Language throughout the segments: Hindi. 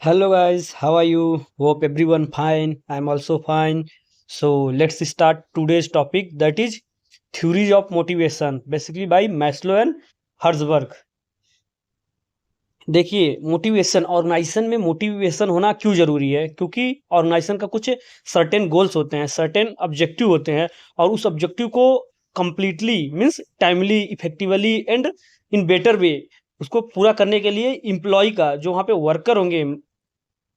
Hello guys, how are you? Hope everyone fine. I'm also fine. So let's start today's topic, that is theories of motivation, basically by Maslow and Herzberg. देखिए, मोटिवेशन ऑर्गेनाइजेशन में मोटिवेशन होना क्यों जरूरी है? क्योंकि ऑर्गेनाइजेशन का कुछ सर्टेन गोल्स होते हैं, सर्टेन ऑब्जेक्टिव होते हैं, और उस ऑब्जेक्टिव को completely means timely, effectively and in better way उसको पूरा करने के लिए एम्प्लॉय का, जो वहाँ पे वर्कर होंगे,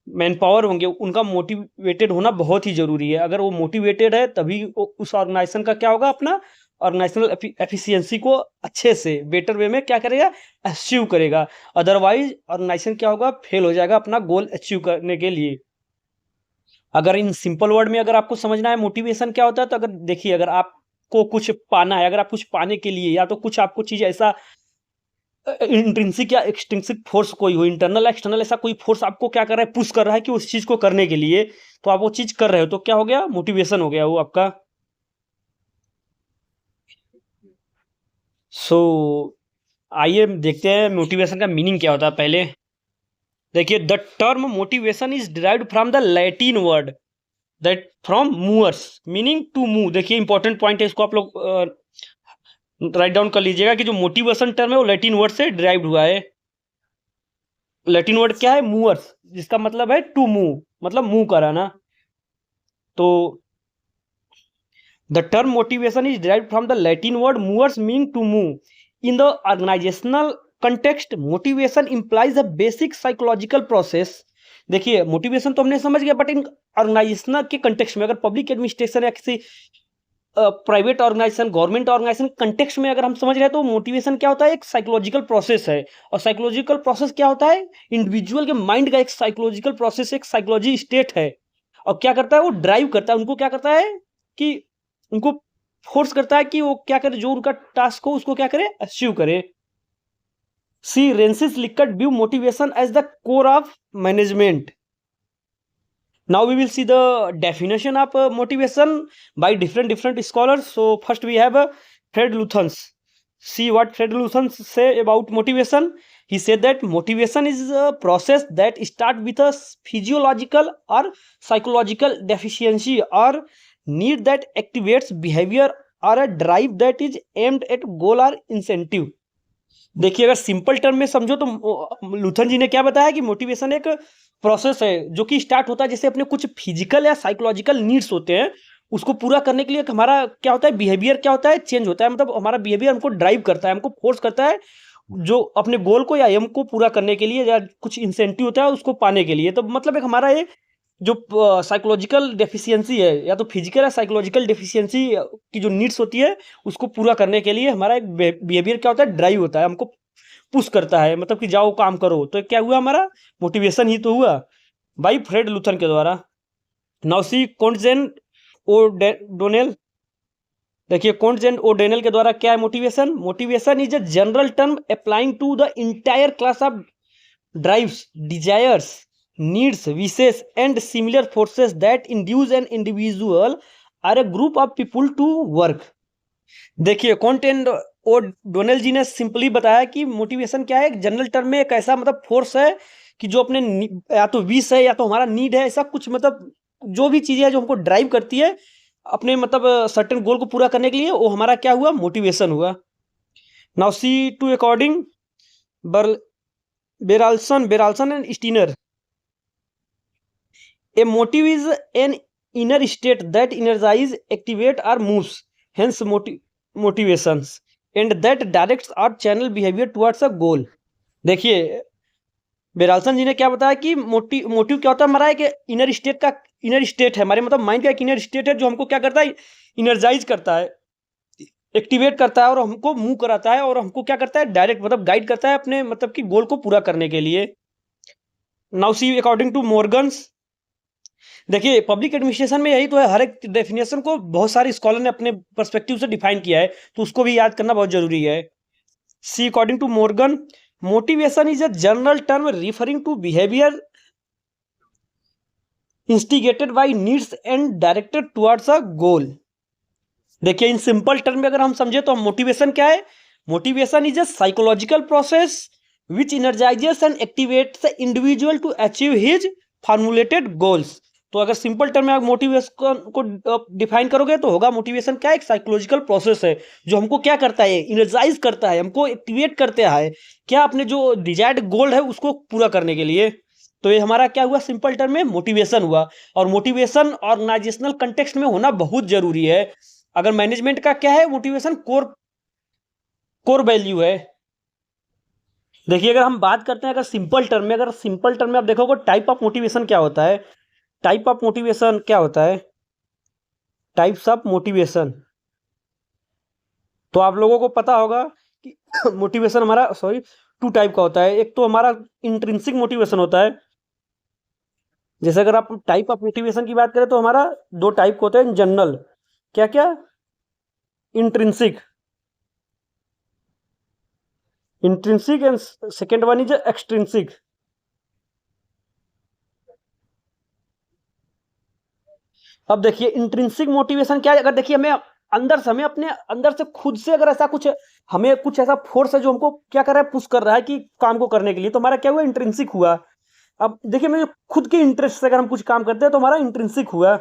मैन पावर होंगे, उनका मोटिवेटेड होना बहुत ही ज़रूरी है। अगर वो मोटिवेटेड है तभी उस ऑर्गेनाइजेशन का क्या होगा, अपना ऑर्गेनाइजेशनल एफिशिएंसी को अच्छे से बेटर वे में क्या करेगा, अचीव करेगा। अदरवाइज ऑर्गेनाइजेशन क्या होगा, फेल हो जाएगा अपना गोल अचीव करने के लिए। अगर इन सिंपल वर्ड में अगर आपको समझना है मोटिवेशन क्या होता है, तो अगर देखिए, अगर आपको कुछ पाना है, अगर आप कुछ पाने के लिए या तो कुछ आपको चीज़ ऐसा इंट्रिंसिक या एक्सट्रिंसिक फोर्स कोई हो, इंटरनल एक्सटर्नल ऐसा कोई फोर्स आपको क्या कर रहा है, पुश कर रहा है कि उस चीज को करने के लिए, तो आप वो चीज कर रहे हो, तो क्या हो गया, मोटिवेशन हो गया वो आपका। सो आइए देखते हैं मोटिवेशन का मीनिंग क्या होता है। पहले देखिए, the term motivation is derived from the Latin word that from movers meaning to move. देखिए इंपॉर्टेंट पॉइंट है, इसको आप लोग राइट डाउन कर लीजिएगा कि जो मोटिवेशन टर्म है वो लैटिन वर्ड से डिराइव्ड हुआ है। लैटिन वर्ड क्या है, मूवर्स, जिसका मतलब है टू मूव, मतलब मूव कराना। तो the term motivation is derived from the Latin word movere meaning to move. In the organisational context motivation implies a basic psychological process. देखिए मोटिवेशन तो हमने समझ गया, बट इन ऑर्गेनाइजेशनल के कंटेक्स्ट में, अगर पब्लिक एडमिनिस्ट्रेशन या किसी private organisation, government organisation context में अगर हम समझ रहे हैं, तो मोटिवेशन क्या होता है, एक साइकोलॉजिकल प्रोसेस है। और साइकोलॉजिकल प्रोसेस क्या होता है, इंडिविजुअल के माइंड का एक साइकोलॉजिकल प्रोसेस, एक साइकोलॉजी स्टेट है। और क्या करता है, वो ड्राइव करता है उनको, क्या करता है कि उनको फोर्स करता है कि वो क्या करे, जो उनका टास्क हो उसको क्या करे, अचीव करे। See Rensis Likert view motivation as the core of management. Now we will see the definition of motivation by different scholars. So first we have Fred Luthans. See what Fred Luthans say about motivation. He said that motivation is a process that start with a physiological or psychological deficiency or need that activates behavior or a drive that is aimed at goal or incentive. देखिए, अगर सिंपल टर्म में समझो तो लूथन जी ने क्या बताया कि मोटिवेशन एक प्रोसेस है जो कि स्टार्ट होता है, जैसे अपने कुछ फिजिकल या साइकोलॉजिकल नीड्स होते हैं, उसको पूरा करने के लिए हमारा क्या होता है, बिहेवियर क्या होता है, चेंज होता है। मतलब हमारा बिहेवियर हमको ड्राइव करता है, हमको फोर्स करता है, जो अपने गोल को या एम को पूरा करने के लिए, या कुछ इंसेंटिव होता है उसको पाने के लिए। तो मतलब एक हमारा ये जो साइकोलॉजिकल डेफिशिएंसी है, या तो फिजिकल या साइकोलॉजिकल डेफिशिएंसी की जो नीड्स होती है, उसको पूरा करने के लिए हमारा एक बिहेवियर क्या होता है, ड्राइव होता है, हमको पुश करता है, मतलब कि जाओ काम करो। तो क्या हुआ, हमारा मोटिवेशन ही तो हुआ बाई फ्रेड लूथर के द्वारा। Now see Koontz and O'Donnell. देखिए कॉन्टजेन ओ डेनल के द्वारा क्या है motivation. Motivation is a general term applying to the entire class of drives, desires, needs, wishes and similar forces that induce an individual or a group of people to work। देखिए कॉन्टेंट ओ डोनेल जी ने सिंपली बताया कि मोटिवेशन क्या है, एक जनरल टर्म में एक ऐसा मतलब फोर्स है कि जो अपने या तो विश है या तो हमारा नीड है, ऐसा कुछ मतलब जो भी चीज़ें है जो हमको ड्राइव करती है अपने मतलब सर्टेन गोल को पूरा करने के लिए, वो हमारा क्या हुआ, मोटिवेशन हुआ। Now see to according Berelson Berelson and Steiner, a motive is an inner state that energizes, activate or moves, hence motivations, and that directs or channel behavior towards a goal। देखिए बेरालसन जी ने क्या बताया कि मोटिव क्या होता है, हमारा एक इनर स्टेट का, इनर स्टेट है हमारे मतलब माइंड का एक इनर स्टेट है जो हमको क्या करता है, इनर्जाइज करता है, एक्टिवेट करता है और हमको मूव कराता है, और हमको क्या करता है, डायरेक्ट मतलब गाइड करता है अपने मतलब कि गोल को पूरा करने के लिए। Now see according to Morgan's. देखिए पब्लिक एडमिनिस्ट्रेशन में यही तो है, हर एक डेफिनेशन को बहुत सारे स्कॉलर ने अपने पर्सपेक्टिव से डिफाइन किया है, तो उसको भी याद करना बहुत जरूरी है। See according to Morgan, motivation is a general term referring to behaviour instigated by needs and directed towards a goal. देखिए इन सिंपल टर्म में अगर हम समझे तो मोटिवेशन क्या है, motivation is a psychological process which energizes and activates the individual to achieve his formulated goals। तो अगर सिंपल टर्म में आप मोटिवेशन को डिफाइन करोगे तो होगा मोटिवेशन क्या, एक साइकोलॉजिकल प्रोसेस है जो हमको क्या करता है, इनर्जाइज करता है, हमको एक्टिवेट करता है क्या, अपने जो डिजायर्ड गोल है उसको पूरा करने के लिए। तो ये हमारा क्या हुआ, सिंपल टर्म में मोटिवेशन हुआ। और मोटिवेशन ऑर्गेनाइजेशनल कंटेक्स्ट में होना बहुत जरूरी है। अगर मैनेजमेंट का क्या है, मोटिवेशन कोर वैल्यू है। देखिए अगर हम बात करते हैं अगर सिंपल टर्म में, आप देखोगे टाइप ऑफ मोटिवेशन क्या होता है, टाइप ऑफ मोटिवेशन क्या होता है, टाइप्स ऑफ मोटिवेशन। तो आप लोगों को पता होगा कि मोटिवेशन हमारा टू टाइप का होता है। एक तो हमारा इंट्रिंसिक मोटिवेशन होता है। जैसे अगर आप टाइप ऑफ मोटिवेशन की बात करें तो हमारा दो टाइप होते हैं जनरल, क्या क्या, intrinsic and second one is extrinsic. अब देखिए इंट्रिंसिक मोटिवेशन क्या है, अगर देखिए हमें अपने अंदर से खुद से अगर ऐसा कुछ, हमें कुछ ऐसा फोर्स है जो हमको क्या कर रहा है, पुश कर रहा है कि काम को करने के लिए, तो हमारा क्या हुआ, इंट्रिंसिक हुआ। अब देखिए मैं खुद के इंटरेस्ट से अगर हम कुछ काम करते हैं तो हमारा इंट्रिंसिक हुआ।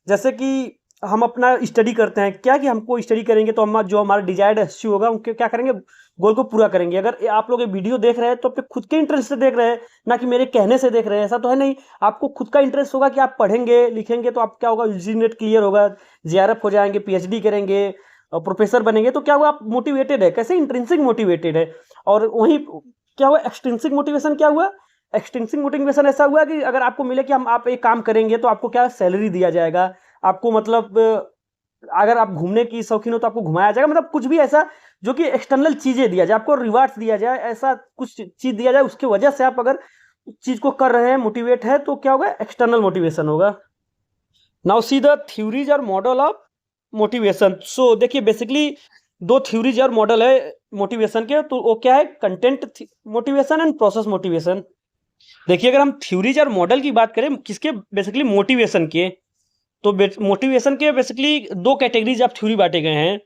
जैसे कि हम अपना स्टडी करते हैं, क्या कि हमको स्टडी करेंगे तो हम जो हमारा डिजायर्ड अचीव होगा उनके क्या करेंगे, गोल को पूरा करेंगे। अगर आप लोग ये वीडियो देख रहे हैं तो अपने खुद के इंटरेस्ट से देख रहे हैं, ना कि मेरे कहने से देख रहे हैं, ऐसा तो है नहीं। आपको खुद का इंटरेस्ट होगा कि आप पढ़ेंगे लिखेंगे तो आप क्या होगा, यूजी नेट क्लियर होगा, जेआरएफ हो जाएंगे, पीएचडी करेंगे और प्रोफेसर बनेंगे, तो क्या हुआ, आप मोटिवेटेड है, कैसे, इंट्रिंसिक मोटिवेटेड है। और वही क्या हुआ, एक्सट्रिंसिक मोटिवेशन क्या हुआ, एक्सट्रिंसिक मोटिवेशन ऐसा हुआ कि अगर आपको मिले कि आप एक काम करेंगे तो आपको क्या सैलरी दिया जाएगा, आपको मतलब अगर आप घूमने की शौकीन हो तो आपको घुमाया जाएगा, मतलब कुछ भी ऐसा जो कि एक्सटर्नल चीजें दिया जाए, आपको रिवार्ड्स दिया जाए, ऐसा कुछ चीज दिया जाए, उसके वजह से आप अगर उस चीज को कर रहे हैं, मोटिवेट है, तो क्या होगा, एक्सटर्नल मोटिवेशन होगा। नाउ सी द थ्योरीज और मॉडल ऑफ मोटिवेशन। सो देखिए बेसिकली दो थ्योरीज और मॉडल है मोटिवेशन के, तो वो क्या है, content motivation and process motivation. देखिए अगर हम थ्योरीज और मॉडल की बात करें किसके, बेसिकली मोटिवेशन के, तो मोटिवेशन के बेसिकली दो कैटेगरीज ऑफ थ्योरी बांटे गए हैं।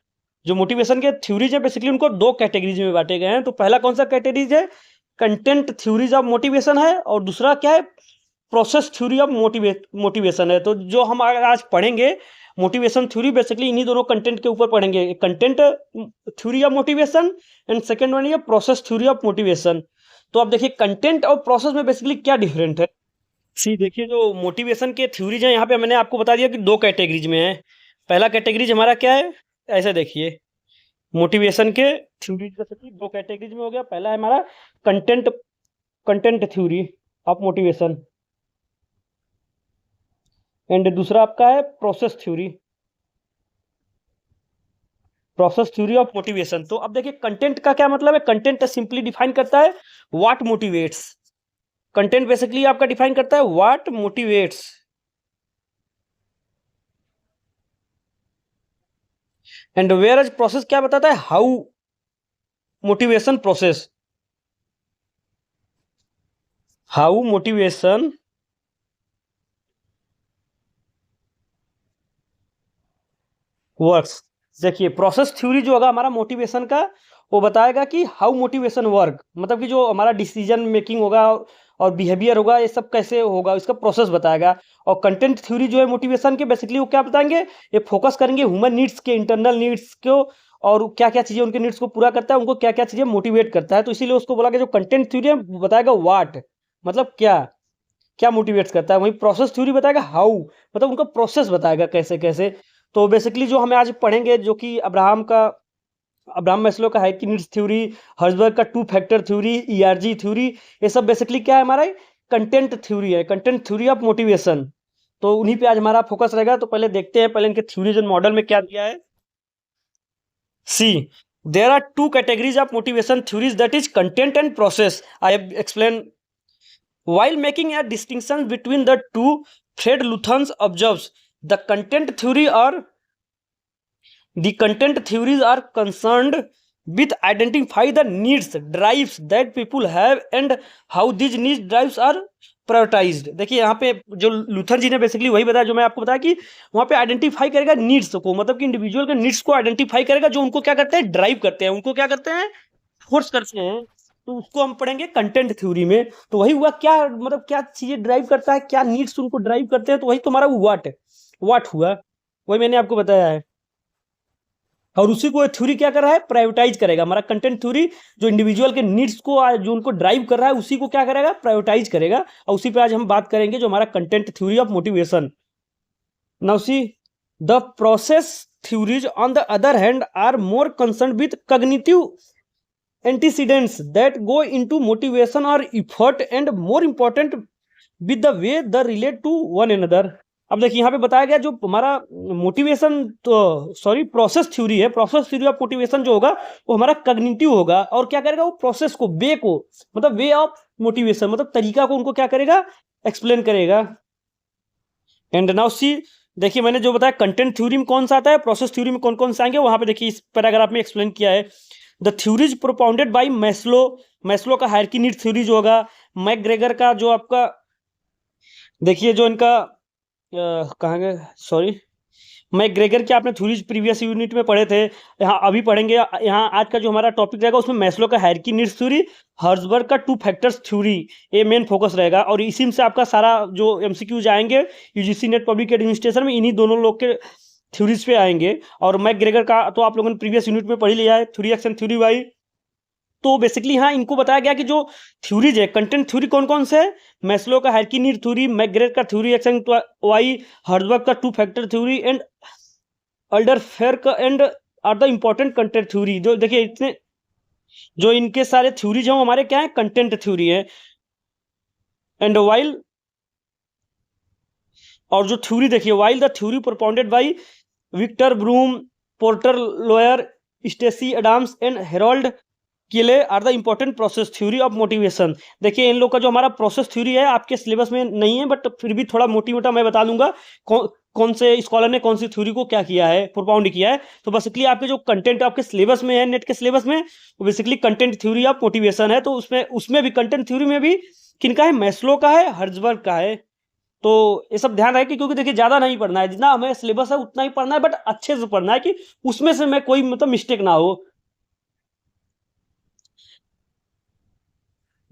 जो मोटिवेशन के थ्योरीज है बेसिकली उनको दो कैटेगरीज में बांटे गए हैं। तो पहला कौन सा कैटेगरीज है, कंटेंट थ्योरीज ऑफ मोटिवेशन है, और दूसरा क्या है, प्रोसेस थ्योरी ऑफ मोटिवेशन है। तो जो हम आज पढ़ेंगे मोटिवेशन थ्योरी, बेसिकली इन्हीं दोनों कंटेंट के ऊपर पढ़ेंगे, content theory of motivation and second one है प्रोसेस थ्योरी ऑफ मोटिवेशन। तो आप देखिए कंटेंट और प्रोसेस में बेसिकली क्या डिफरेंट है। सी देखिए जो मोटिवेशन के थ्योरीज हैं यहाँ पे मैंने आपको बता दिया कि दो कैटेगरीज में है। पहला कैटेगरीज हमारा क्या है, ऐसे देखिए मोटिवेशन के थ्योरीज दो कैटेगरीज में हो गया। पहला है हमारा content theory of motivation and दूसरा आपका है प्रोसेस थ्योरी ऑफ मोटिवेशन। तो अब देखिए कंटेंट का क्या मतलब है, कंटेंट सिंपली डिफाइन करता है व्हाट मोटिवेट्स। कंटेंट बेसिकली आपका डिफाइन करता है what motivates, and whereas process क्या बताता है, how motivation process, how motivation works. देखिए प्रोसेस थ्योरी जो होगा हमारा मोटिवेशन का, वो बताएगा कि हाउ मोटिवेशन वर्क, मतलब कि जो हमारा डिसीजन मेकिंग होगा और बिहेवियर होगा ये सब कैसे होगा, इसका प्रोसेस बताएगा। और कंटेंट थ्योरी जो है मोटिवेशन के, बेसिकली वो क्या बताएंगे, ये फोकस करेंगे ह्यूमन नीड्स के, इंटरनल नीड्स को, और क्या क्या चीज़ें उनके नीड्स को पूरा करता है, उनको क्या क्या चीज़ें मोटिवेट करता है। तो इसीलिए उसको बोला कि जो कंटेंट थ्योरी है बताएगा वाट, मतलब क्या क्या मोटिवेट्स करता है। वहीं प्रोसेस थ्योरी बताएगा हाउ, मतलब उनका प्रोसेस बताएगा कैसे कैसे। तो बेसिकली जो हमें आज पढ़ेंगे जो कि अब्राहम मैस्लो का हायरार्की नीड्स थ्योरी, हर्जबर्ग का two factor theory, ERG theory, ये सब बेसिकली क्या है, हमारा कंटेंट थ्योरी है, कंटेंट थ्योरी ऑफ मोटिवेशन। तो उन्हीं पे आज हमारा फोकस रहेगा। तो पहले देखते हैं पहले इनके थ्योरीज एंड मॉडल में क्या दिया है। See there are two categories of motivation theories, that is content and process. I have explain while making a distinction between the two, Fred Luthans observes the content theories are concerned with identify the needs drives that people have and how these needs drives are prioritised. देखिए यहाँ पे जो लूथर जी ने बेसिकली वही बताया जो मैं आपको बताया कि वहाँ पे आइडेंटिफाई करेगा नीड्स को, मतलब कि इंडिविजुअल के नीड्स को आइडेंटिफाई करेगा जो उनको क्या करते हैं, ड्राइव करते हैं, उनको क्या करते हैं, फोर्स करते हैं तो उसको हम पढ़ेंगे कंटेंट थ्योरी में। तो वही हुआ क्या, मतलब क्या चीजें ड्राइव करता है, क्या नीड्स उनको ड्राइव करते हैं, तो वही तुम्हारा व्हाट हुआ, वही मैंने आपको बताया है। और उसी को थ्योरी क्या कर रहा है, प्रायोरिटाइज करेगा। हमारा कंटेंट थ्योरी जो इंडिविजुअल के नीड्स को जो उनको ड्राइव कर रहा है उसी को क्या करेगा, प्रायोरिटाइज करेगा। और उसी पे आज हम बात करेंगे जो हमारा content theory of motivation. Now see the process theories on the other hand are more concerned with cognitive antecedents that go into motivation or effort and more important with the way they relate to one another। अब देखिए यहाँ पे बताया गया जो हमारा मोटिवेशन, तो सॉरी प्रोसेस थ्योरी है, प्रोसेस थ्योरी ऑफ मोटिवेशन जो होगा वो हमारा कग्निटिव होगा। और क्या करेगा, वो प्रोसेस को, वे को, मतलब वे ऑफ मोटिवेशन, मतलब तरीका को उनको क्या करेगा, एक्सप्लेन करेगा। एंड नाउ सी देखिए मैंने जो बताया कंटेंट थ्योरी में कौन सा आता है, प्रोसेस थ्योरी में कौन कौन से आएंगे, वहां पे देखिए इस पैराग्राफ में एक्सप्लेन किया है। The theories propounded bye Maslow का हायरार्की नीड थ्योरी जो होगा, मैकग्रेगर का जो आपका देखिए जो इनका कहाँ गए, सॉरी, मैकग्रेगर के आपने थ्योरीज प्रीवियस यूनिट में पढ़े थे, यहाँ अभी पढ़ेंगे। यहाँ आज का जो हमारा टॉपिक रहेगा उसमें मैस्लो का हायरार्की नीड्स थ्योरी, हर्ट्जबर्ग का टू फैक्टर्स थ्योरी, ये मेन फोकस रहेगा। और इसी में से आपका सारा जो एमसीक्यूज आएंगे यूजीसी नेट पब्लिक एडमिनिस्ट्रेशन में इन्हीं दोनों लोग के थ्योरीज पे आएंगे। और मैकग्रेगर का तो आप लोगों ने प्रीवियस यूनिट में पढ़ लिया है, theory X and theory Y. तो बेसिकली यहाँ इनको बताया गया कि जो थ्योरीज है, कंटेंट थ्योरी कौन कौन से है, मैस्लो का हायरार्की नीड थ्योरी, मैकग्रेगर का theory X and Y, Herzberg का two factor theory and Alderfer का and are the important content theory. जो देखिए इतने जो इनके सारे थ्योरीज हैं वो हमारे क्या है, कंटेंट थ्योरी है। एंड वाइल, और जो थ्योरी देखिए, while the theory propounded by Victor Vroom, Porter Lawler, Stacy Adams and Harold Kelley are the important process theory of motivation. देखिए इन लोग का जो हमारा प्रोसेस थ्योरी है आपके सिलेबस में नहीं है, बट फिर भी थोड़ा मोटी मोटा मैं बता दूंगा कौन से स्कॉलर ने कौन सी थ्योरी को क्या किया है, प्रोपाउंड किया है। तो बेसिकली आपके जो कंटेंट आपके सिलेबस में है, नेट के सिलेबस में, वो basically content theory of motivation है। तो उसमें भी कंटेंट थ्योरी में भी किनका है, मैस्लो का है, हर्ट्जबर्ग का है। तो ये सब ध्यान रहे, क्योंकि देखिए ज्यादा नहीं पढ़ना है, जितना हमें सिलेबस है उतना ही पढ़ना है, बट अच्छे से पढ़ना है कि उसमें से मैं कोई मतलब मिस्टेक ना हो।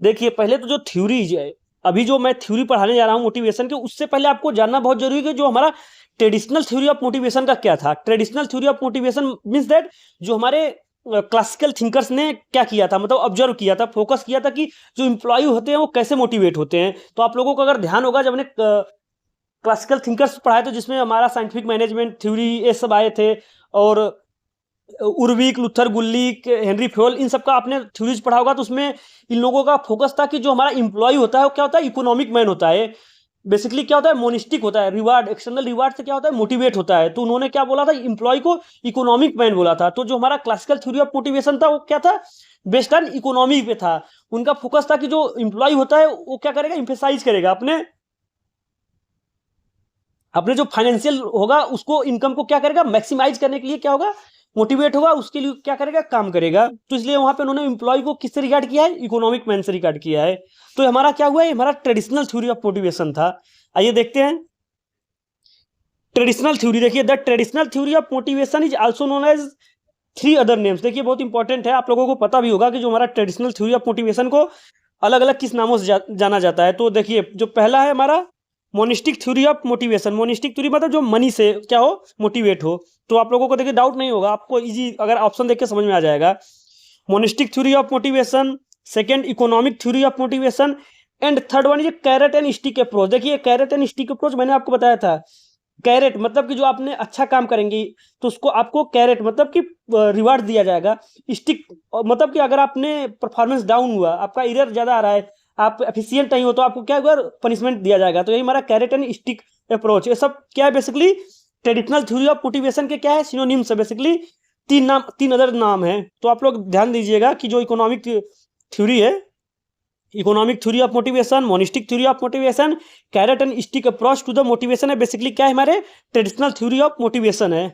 देखिए पहले तो जो थ्योरीज है, अभी जो मैं थ्योरी पढ़ाने जा रहा हूँ मोटिवेशन के, उससे पहले आपको जानना बहुत जरूरी है कि जो हमारा ट्रेडिशनल थ्योरी ऑफ मोटिवेशन का क्या था। Traditional theory of motivation means that जो हमारे क्लासिकल थिंकर्स ने क्या किया था, मतलब ऑब्जर्व किया था, फोकस किया था कि जो इंप्लॉय होते हैं वो कैसे मोटिवेट होते हैं। तो आप लोगों को अगर ध्यान होगा जब हमने क्लासिकल थिंकर्स पढ़ाए तो जिसमें हमारा साइंटिफिक मैनेजमेंट थ्योरी ये सब आए थे, और उर्विक, लुथर गुल्लिक, हेनरी फ्योल, इन सब का आपने थ्योरीज पढ़ा होगा। तो उसमें इन लोगों का फोकस था कि जो हमारा इंप्लॉय होता है वो क्या होता है, इकोनॉमिक मैन होता है। बेसिकली क्या होता है, मोनिस्टिक होता है, रिवार्ड, एक्सटर्नल रिवार्ड से क्या होता है, मोटिवेट होता है। तो उन्होंने क्या बोला था, इंप्लॉय को इकोनॉमिक मैन बोला था। तो जो हमारा क्लासिकल थ्योरी ऑफ मोटिवेशन था वो क्या था, बेस्ड ऑन इकोनॉमी पे था। उनका फोकस था कि जो इंप्लॉय होता है वो क्या करेगा, इम्फेसाइज करेगा अपने अपने जो फाइनेंशियल होगा उसको, इनकम को क्या करेगा, मैक्सिमाइज करने के लिए क्या होगा, मोटिवेट होगा, उसके लिए क्या करेगा, काम करेगा। तो इसलिए वहां पे उन्होंने एम्प्लॉय को किससे रिगार्ड किया है, इकोनॉमिक मैन से रिगार्ड किया है। तो हमारा क्या हुआ है, हमारा ट्रेडिशनल थ्योरी ऑफ मोटिवेशन था। आइए देखते हैं ट्रेडिशनल थ्योरी। देखिए the traditional theory of motivation is also known as 3 other names. देखिए बहुत इंपॉर्टेंट है, आप लोगों को पता भी होगा कि जो हमारा ट्रेडिशनल थ्योरी ऑफ मोटिवेशन को अलग अलग किस नामों से जाना जाता है। तो देखिए जो पहला है हमारा monistic theory of motivation. Monistic theory मतलब जो मनी से क्या हो, मोटिवेट हो। तो आप लोगों को देखिए डाउट नहीं होगा, आपको इजी अगर ऑप्शन देख के समझ में आ जाएगा। Monistic theory of motivation, second economic theory of motivation, and third one is carat and stick approach. देखिए कैरेट एंड स्टिक अप्रोच मैंने आपको बताया था। कैरेट मतलब कि जो आपने अच्छा काम करेंगे तो उसको आपको कैरेट मतलब कि रिवार्ड दिया जाएगा। स्टिक मतलब कि अगर आपने परफॉर्मेंस डाउन हुआ, आपका एरर ज्यादा आ रहा है, आप एफिशिएंट नहीं हो, तो आपको क्या होगा, पनिशमेंट दिया जाएगा। तो यही हमारा कैरेट एंड स्टिक अप्रोच, ये सब क्या है, basically traditional theory of motivation के क्या है, सिनोनिम्स है। बेसिकली 3 अदर नाम है। तो आप लोग ध्यान दीजिएगा कि जो इकोनॉमिक थ्योरी है, economic theory of motivation, monistic theory of motivation, carrot and stick approach to the motivation है, बेसिकली क्या है, हमारे ट्रेडिशनल थ्योरी ऑफ मोटिवेशन है।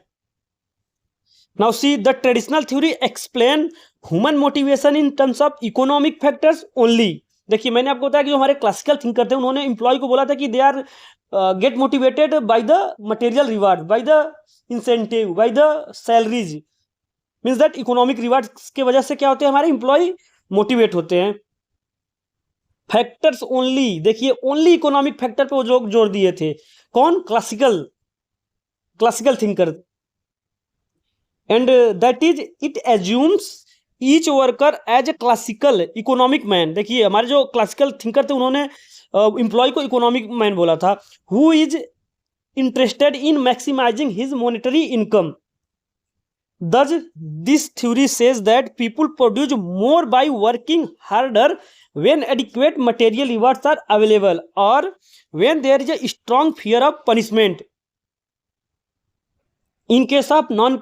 Now see the traditional theory explain human motivation in terms of economic factors only. देखिए मैंने आपको बताया कि जो हमारे क्लासिकल थिंकर थे उन्होंने एम्प्लॉय को बोला था कि they are get motivated by the material reward, by the incentive, by the salaries, means that economic reward के वजह से क्या होते हैं, हमारे एम्प्लॉय मोटिवेट होते हैं। फैक्टर्स ओनली, देखिए ओनली इकोनॉमिक फैक्टर पे वो लोग जोर दिए थे। कौन? Classical thinker. And that is it assumes each worker as a classical economic man. देखिए हमारे जो क्लासिकल थिंकर थे उन्होंने एम्प्लॉय को इकोनॉमिक मैन बोला था, who is interested in maximising his monetary income. Thus, this theory says that people produce more by working harder when adequate material rewards are available or when there is a strong fear of punishment in case of non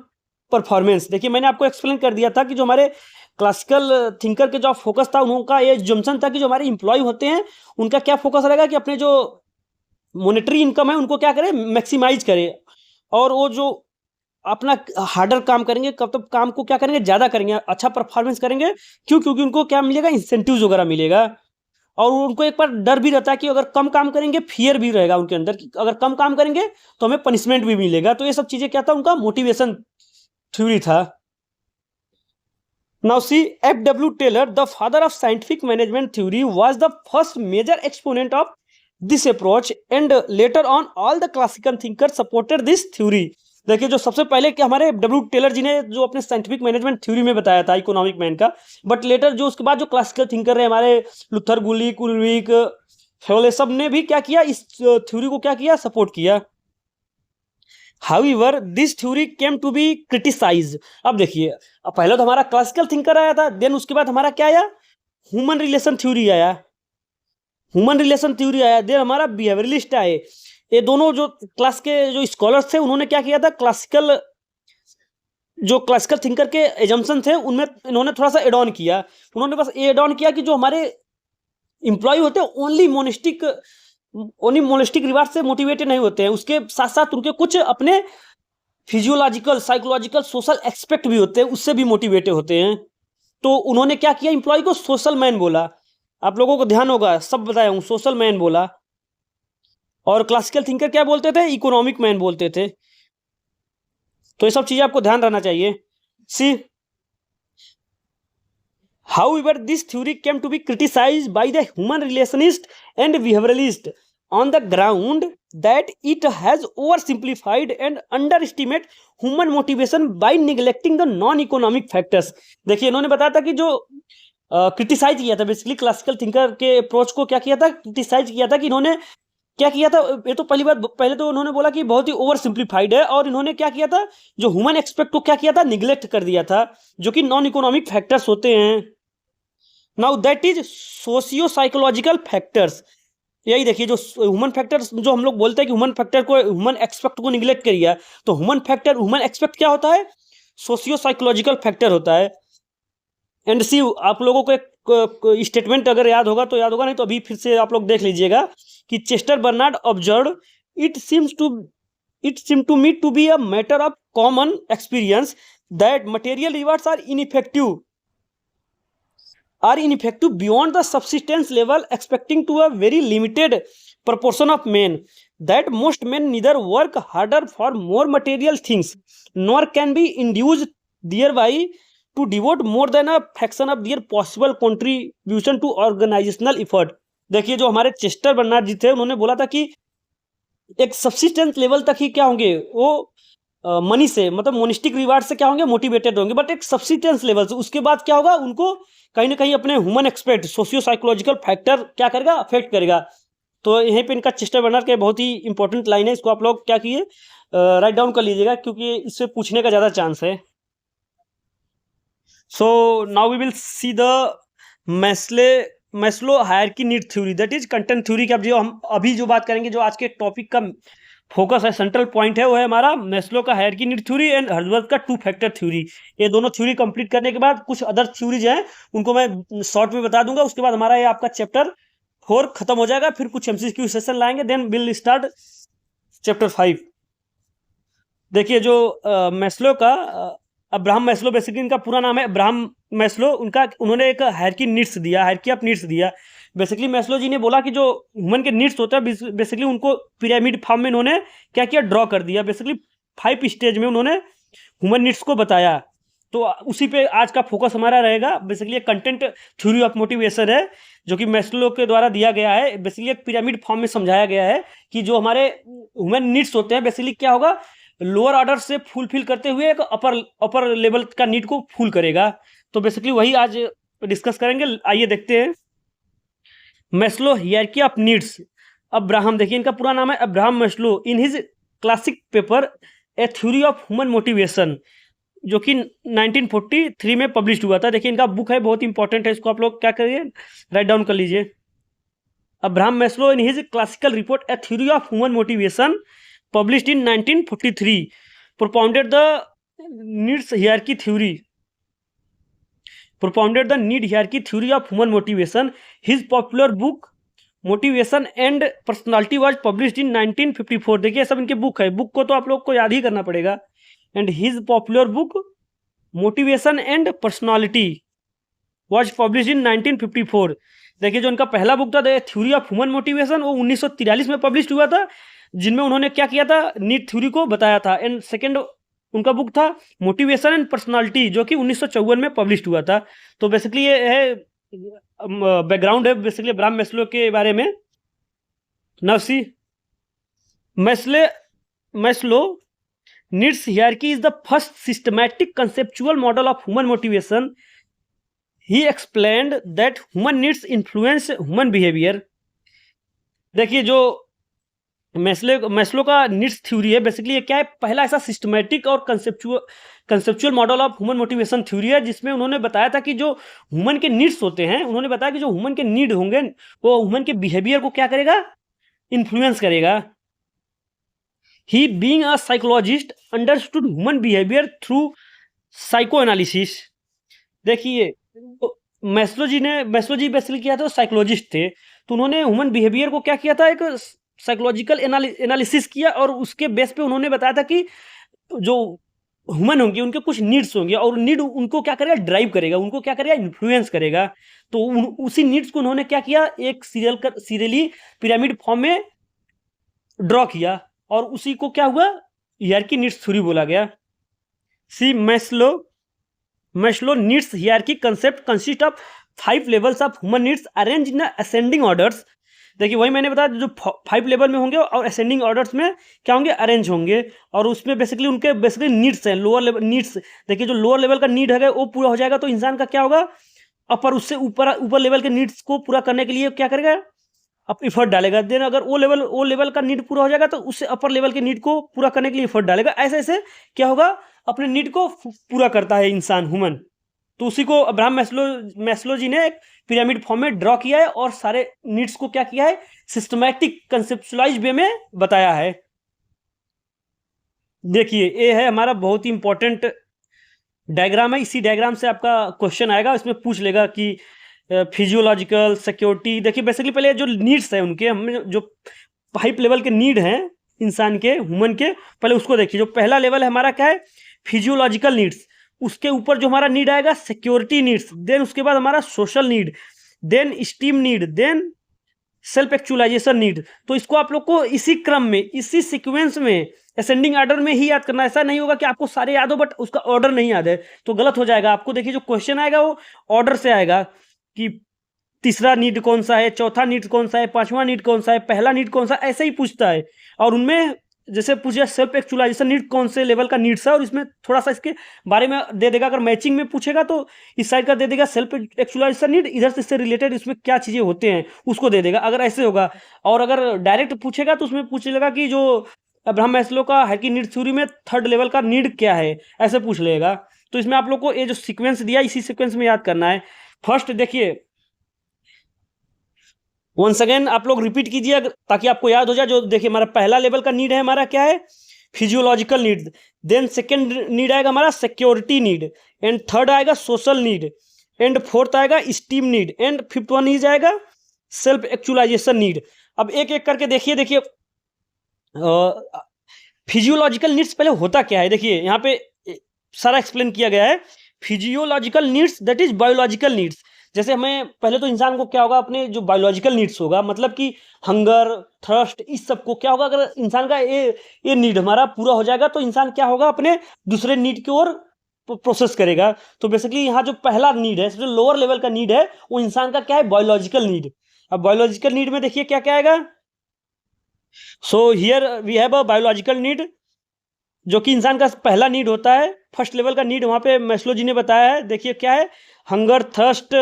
performance. देखिए मैंने आपको एक्सप्लेन कर दिया था कि जो हमारे क्लासिकल थिंकर के जो फोकस था उनका ये जम्सन था कि जो हमारे इंप्लॉय होते हैं उनका क्या फोकस रहेगा कि अपने जो मॉनेटरी इनकम है उनको क्या करें, मैक्सिमाइज करें, और वो जो अपना हार्डर काम करेंगे कब तक काम को क्या करेंगे, ज़्यादा करेंगे, अच्छा परफॉर्मेंस करेंगे। क्यों? क्योंकि उनको क्या मिलेगा, इंसेंटिव्स वगैरह मिलेगा। और उनको एक बार डर भी रहता है कि अगर कम काम करेंगे, फियर भी रहेगा उनके अंदर कि अगर कम काम करेंगे तो हमें पनिशमेंट भी मिलेगा। तो ये सब चीज़ें क्या था, उनका मोटिवेशन थ्योरी था। Now see, F.W. Taylor, the father of scientific management theory, was the first major exponent of this approach, and later on all the classical thinkers supported this theory. देखिए जो सबसे पहले कि हमारे डब्ल्यू टेलर जी ने जो अपने साइंटिफिक मैनेजमेंट थ्योरी में बताया था इकोनॉमिक मैन का, बट लेटर जो उसके बाद जो क्लासिकल थिंकर है हमारे लुथर, गुलिक, उल्रिक, फेवले, सब ने भी क्या किया, इस थ्योरी को क्या किया, सपोर्ट किया। However, this theory came to be criticized. अब देखिए, अब पहले तो हमारा क्लासिकल थिंकर आया था, देन उसके बाद हमारा क्या आया, ह्यूमन रिलेशन थ्योरी आया, देन हमारा बिहेवियरलिस्ट आए। ये दोनों जो क्लास के जो स्कॉलर्स थे उन्होंने क्या किया था, क्लासिकल थिंकर के एजम्पशन थे उनमें इन्होंने थोड़ा सा एड ऑन किया। उन्होंने बस एड ऑन किया कि जो हमारे इंप्लॉय होते हैं ओनली मोनिस्टिक रिवार्ड से मोटिवेटेड नहीं होते हैं, उसके साथ साथ उनके कुछ अपने फिजियोलॉजिकल, साइकोलॉजिकल, सोशल एक्सपेक्ट भी होते हैं, उससे भी मोटिवेटेड होते हैं। तो उन्होंने क्या किया, इंप्लॉय को सोशल मैन बोला। आप लोगों को ध्यान होगा, सब बताया हूँ, सोशल मैन बोला। और क्लासिकल थिंकर क्या बोलते थे, इकोनॉमिक मैन बोलते थे। तो ये सब चीजें आपको ध्यान रहना चाहिए। सी, however, this theory came to be criticized by the human relationist and behavioralist on the ground that it has oversimplified and underestimate human motivation by neglecting the non-economic factors। देखिए इन्होंने बताया था कि जो क्रिटिसाइज किया था, बेसिकली क्लासिकल थिंकर के अप्रोच को क्या किया था, क्रिटिसाइज किया था कि इन्होंने क्या किया था। ये तो पहले तो उन्होंने बोला कि बहुत ही ओवर सिंप्लीफाइड है, और इन्होंने क्या किया था, जो ह्यूमन एक्सपेक्ट को क्या किया था, निगलेक्ट कर दिया था, जो कि नॉन इकोनॉमिक फैक्टर्स होते हैं। Now that is socio psychological factors. यही देखिए जो ह्यूमन फैक्टर्स, जो हम लोग बोलते हैं कि ह्यूमन फैक्टर को, ह्यूमन एक्सपेक्ट को निगलेक्ट करिए, तो ह्यूमन एक्सपेक्ट क्या होता है, सोशियो साइकोलॉजिकल फैक्टर होता है। एंड सी, आप लोगों को एक स्टेटमेंट अगर याद होगा तो याद होगा, नहीं तो अभी फिर से आप लोग देख लीजिएगा कि Chester Barnard observe, it seem to me to be a matter of common experience that material rewards are ineffective beyond the subsistence level, expecting to a very limited proportion of men, that most men neither work harder for more material things nor can be induced thereby to devote more than a fraction of their possible contribution to organizational effort। देखिए जो हमारे चेस्टर बर्नार्ड जी थे उन्होंने बोला था कि एक सब्सिस्टेंस लेवल तक ही क्या होंगे वो, मनी से, मतलब मोनिस्टिक रिवार्ड से क्या होंगे, मोटिवेटेड होंगे, बट एक सब्सिस्टेंस लेवल से उसके बाद क्या होगा, उनको कहीं ना कहीं अपने human expect, socio psychological factor क्या करेगा, अफेक्ट करेगा। तो यहीं पे इनका चेस्टर बर्नार्ड के बहुत ही इंपॉर्टेंट लाइन है, इसको आप लोग क्या किए, राइट डाउन कर लीजिएगा, क्योंकि इससे पूछने का ज़्यादा चांस है। So now we will see the Maslow hierarchy need theory, that is content theory की। अब जो हम अभी जो बात करेंगे, जो आज के टॉपिक का फोकस है, सेंट्रल पॉइंट है, वो है हमारा मैस्लो का हायरार्की नीड थ्योरी एंड हर्ट्जबर्ग का टू फैक्टर थ्योरी। ये दोनों थ्योरी कंप्लीट करने के बाद कुछ अदर थ्योरीज हैं उनको मैं शॉर्ट में बता दूंगा। उसके बाद हमारा ये आपका चैप्टर 4 खत्म हो जाएगा, फिर कुछ एमसीक्यू सेशन लाएंगे, देन विल स्टार्ट चैप्टर 5। देखिए जो मैस्लो का, अब्राहम मैस्लो, बेसिकली इनका पूरा नाम है अब्राहम मैस्लो, उन्होंने एक हायरार्की ऑफ नीड्स दिया। बेसिकली मैस्लो जी ने बोला कि जो ह्यूमन के नीड्स होते हैं, बेसिकली उनको पिरामिड फॉर्म में उन्होंने क्या किया, ड्रॉ कर दिया। बेसिकली 5 स्टेज में उन्होंने ह्यूमन नीड्स को बताया तो उसी पे आज का फोकस हमारा रहेगा। Basically content theory of motivation है जो कि मैस्लो के द्वारा दिया गया है। बेसिकली एक पिरामिड फॉर्म में समझाया गया है कि जो हमारे ह्यूमन नीड्स होते हैं बेसिकली क्या होगा, लोअर ऑर्डर से फुलफिल करते हुए एक अपर लेवल का नीड को फुल करेगा। तो बेसिकली वही आज डिस्कस करेंगे। आइए देखते हैं मैस्लो हियरकी ऑफ नीड्स। अब्राहम, देखिए इनका पूरा नाम है Abraham Maslow. In his classic paper A theory of human motivation, जो कि 1943 में पब्लिश हुआ था। देखिए इनका बुक है, बहुत इंपॉर्टेंट है, इसको आप लोग क्या करिए, राइट डाउन कर लीजिए। Abraham Maslow in his classical report A theory of human motivation published in 1943 propounded the need hierarchy theory of human motivation. His popular book motivation and personality was published in 1954। देखिए सब इनके बुक है, बुक को तो आप लोग को याद ही करना पड़ेगा। And his popular book motivation and personality was published in 1954। देखिए जो इनका पहला बुक था the theory of human motivation, वो 1943 में पब्लिश हुआ था, जिनमें उन्होंने क्या किया था, नीड थ्योरी को बताया था। एंड सेकेंड उनका बुक था मोटिवेशन एंड पर्सनालिटी, जो कि 1954 में पब्लिश हुआ था। तो बेसिकली ये है बैकग्राउंड है बेसिकली अब्राहम मैस्लो के बारे में। Now see Maslow needs hierarchy is the first systematic conceptual model of human motivation. He explained that human needs influence human behaviour. देखिए जो मैस्लो का नीड्स थ्योरी है बेसिकली ये क्या है, पहला ऐसा सिस्टमैटिक और conceptual model of human motivation theory है जिसमें उन्होंने बताया था कि जो ह्यूमन के नीड्स होते हैं, उन्होंने बताया कि जो ह्यूमन के नीड होंगे वो ह्यूमन के बिहेवियर को क्या करेगा, इन्फ्लुएंस करेगा। He being a psychologist understood human behaviour through psycho analysis. देखिए मैस्लो जी बेसिकली क्या था, साइकोलॉजिस्ट थे, तो उन्होंने ह्यूमन बिहेवियर को क्या किया था, एक साइकोलॉजिकल एनालिसिस किया और उसके बेस पे उन्होंने बताया था कि जो ह्यूमन होंगे उनके कुछ नीड्स होंगे और नीड उनको क्या करेगा, ड्राइव करेगा, उनको क्या करेगा, इन्फ्लुएंस करेगा। तो उसी नीड्स को उन्होंने क्या किया, एक सीरियली पिरामिड फॉर्म में ड्रॉ किया और उसी को क्या हुआ, हियरकी नीड्स थ्योरी बोला गया। See Maslow needs hierarchy concept consist of 5 levels of human needs arrange in ascending orders. देखिए वही मैंने बताया, जो 5 लेवल में होंगे और असेंडिंग ऑर्डर्स में क्या होंगे, अरेंज होंगे। और उसमें बेसिकली उनके बेसिकली नीड्स हैं, लोअर लेवल नीड्स। देखिए जो लोअर लेवल का नीड है वो पूरा हो जाएगा तो इंसान का क्या होगा, उससे ऊपर लेवल के नीड्स को पूरा करने के लिए क्या करेगा, अब इफर्ट डालेगा। देन अगर वो लेवल का नीड पूरा हो जाएगा तो उससे अपर लेवल के नीड को पूरा करने के लिए इफर्ट डालेगा। ऐसे ऐसे क्या होगा, अपने नीड को पूरा करता है इंसान, ह्यूमन। तो उसी को अब्राहम मैस्लो जी ने एक पिरामिड फॉर्म में ड्रॉ किया है और सारे नीड्स को क्या किया है, सिस्टमैटिक कंसेप्चुअलाइज वे में बताया है। देखिए ये है हमारा बहुत ही इंपॉर्टेंट डायग्राम है, इसी डायग्राम से आपका क्वेश्चन आएगा, इसमें पूछ लेगा कि फिजियोलॉजिकल सिक्योरिटी। देखिए बेसिकली पहले जो नीड्स है उनके, हमें जो 5 लेवल के नीड हैं इंसान के, ह्यूमन के, पहले उसको देखिए। जो पहला लेवल है हमारा क्या है, फिजियोलॉजिकल नीड्स। उसके ऊपर जो हमारा नीड आएगा सिक्योरिटी नीड्स, देन उसके बाद हमारा social need, then esteem need, then self actualisation need. तो इसको आप लोग को इसी क्रम में, इसी सीक्वेंस में, असेंडिंग ऑर्डर में ही याद करना। ऐसा नहीं होगा कि आपको सारे याद हो बट उसका ऑर्डर नहीं याद है तो गलत हो जाएगा आपको। देखिए जो क्वेश्चन आएगा वो ऑर्डर से आएगा कि तीसरा नीड कौन सा है, चौथा नीड कौन सा है, पांचवा नीड कौन सा है, पहला नीड कौन सा, ऐसे ही पूछता है। और उनमें जैसे पूछे सेल्फ एक्चुअलाइजेशन नीड कौन से लेवल का नीड्स है, और इसमें थोड़ा सा इसके बारे में दे देगा। अगर मैचिंग में पूछेगा तो इस साइड का दे देगा सेल्फ एक्चुअलाइजेशन नीड, इधर से इससे रिलेटेड इसमें क्या चीज़ें होते हैं उसको दे देगा, अगर ऐसे होगा। और अगर डायरेक्ट पूछेगा तो उसमें पूछ लेगा कि जो अब्राहम मैस्लो का हायरार्की नीड थ्योरी में 3rd लेवल का नीड क्या है, ऐसे पूछ लेगा। तो इसमें आप लोग को ये जो सीक्वेंस दिया इसी सीक्वेंस में याद करना है। फर्स्ट देखिए, वंस अगेन आप लोग रिपीट कीजिए ताकि आपको याद हो जाए। जो देखिए हमारा पहला लेवल का नीड है हमारा क्या है, physiological need. Then second need आएगा हमारा सिक्योरिटी नीड, एंड थर्ड आएगा सोशल नीड, एंड फोर्थ आएगा esteem need, and fifth one ही जाएगा सेल्फ एक्चुअलाइजेशन नीड। अब एक एक करके देखिए फिजियोलॉजिकल नीड्स पहले होता क्या है। देखिए यहाँ पे सारा एक्सप्लेन किया गया है। Physiological needs that is biological needs. जैसे हमें पहले तो इंसान को क्या होगा, अपने जो बायोलॉजिकल नीड्स होगा, मतलब कि हंगर, थर्स्ट, इस सब को क्या होगा, अगर इंसान का ये नीड हमारा पूरा हो जाएगा तो इंसान क्या होगा, अपने दूसरे नीड की ओर प्रोसेस करेगा। तो बेसिकली यहाँ जो पहला नीड है, सबसे लोअर लेवल का नीड है, वो इंसान का क्या है, बायोलॉजिकल नीड। अब बायोलॉजिकल नीड में देखिए क्या क्या आएगा। So here we have a biological need, जो कि इंसान का पहला नीड होता है। फर्स्ट लेवल का नीड वहां पे मैस्लो जी ने बताया है, देखिए क्या है, हंगर, थर्स्ट,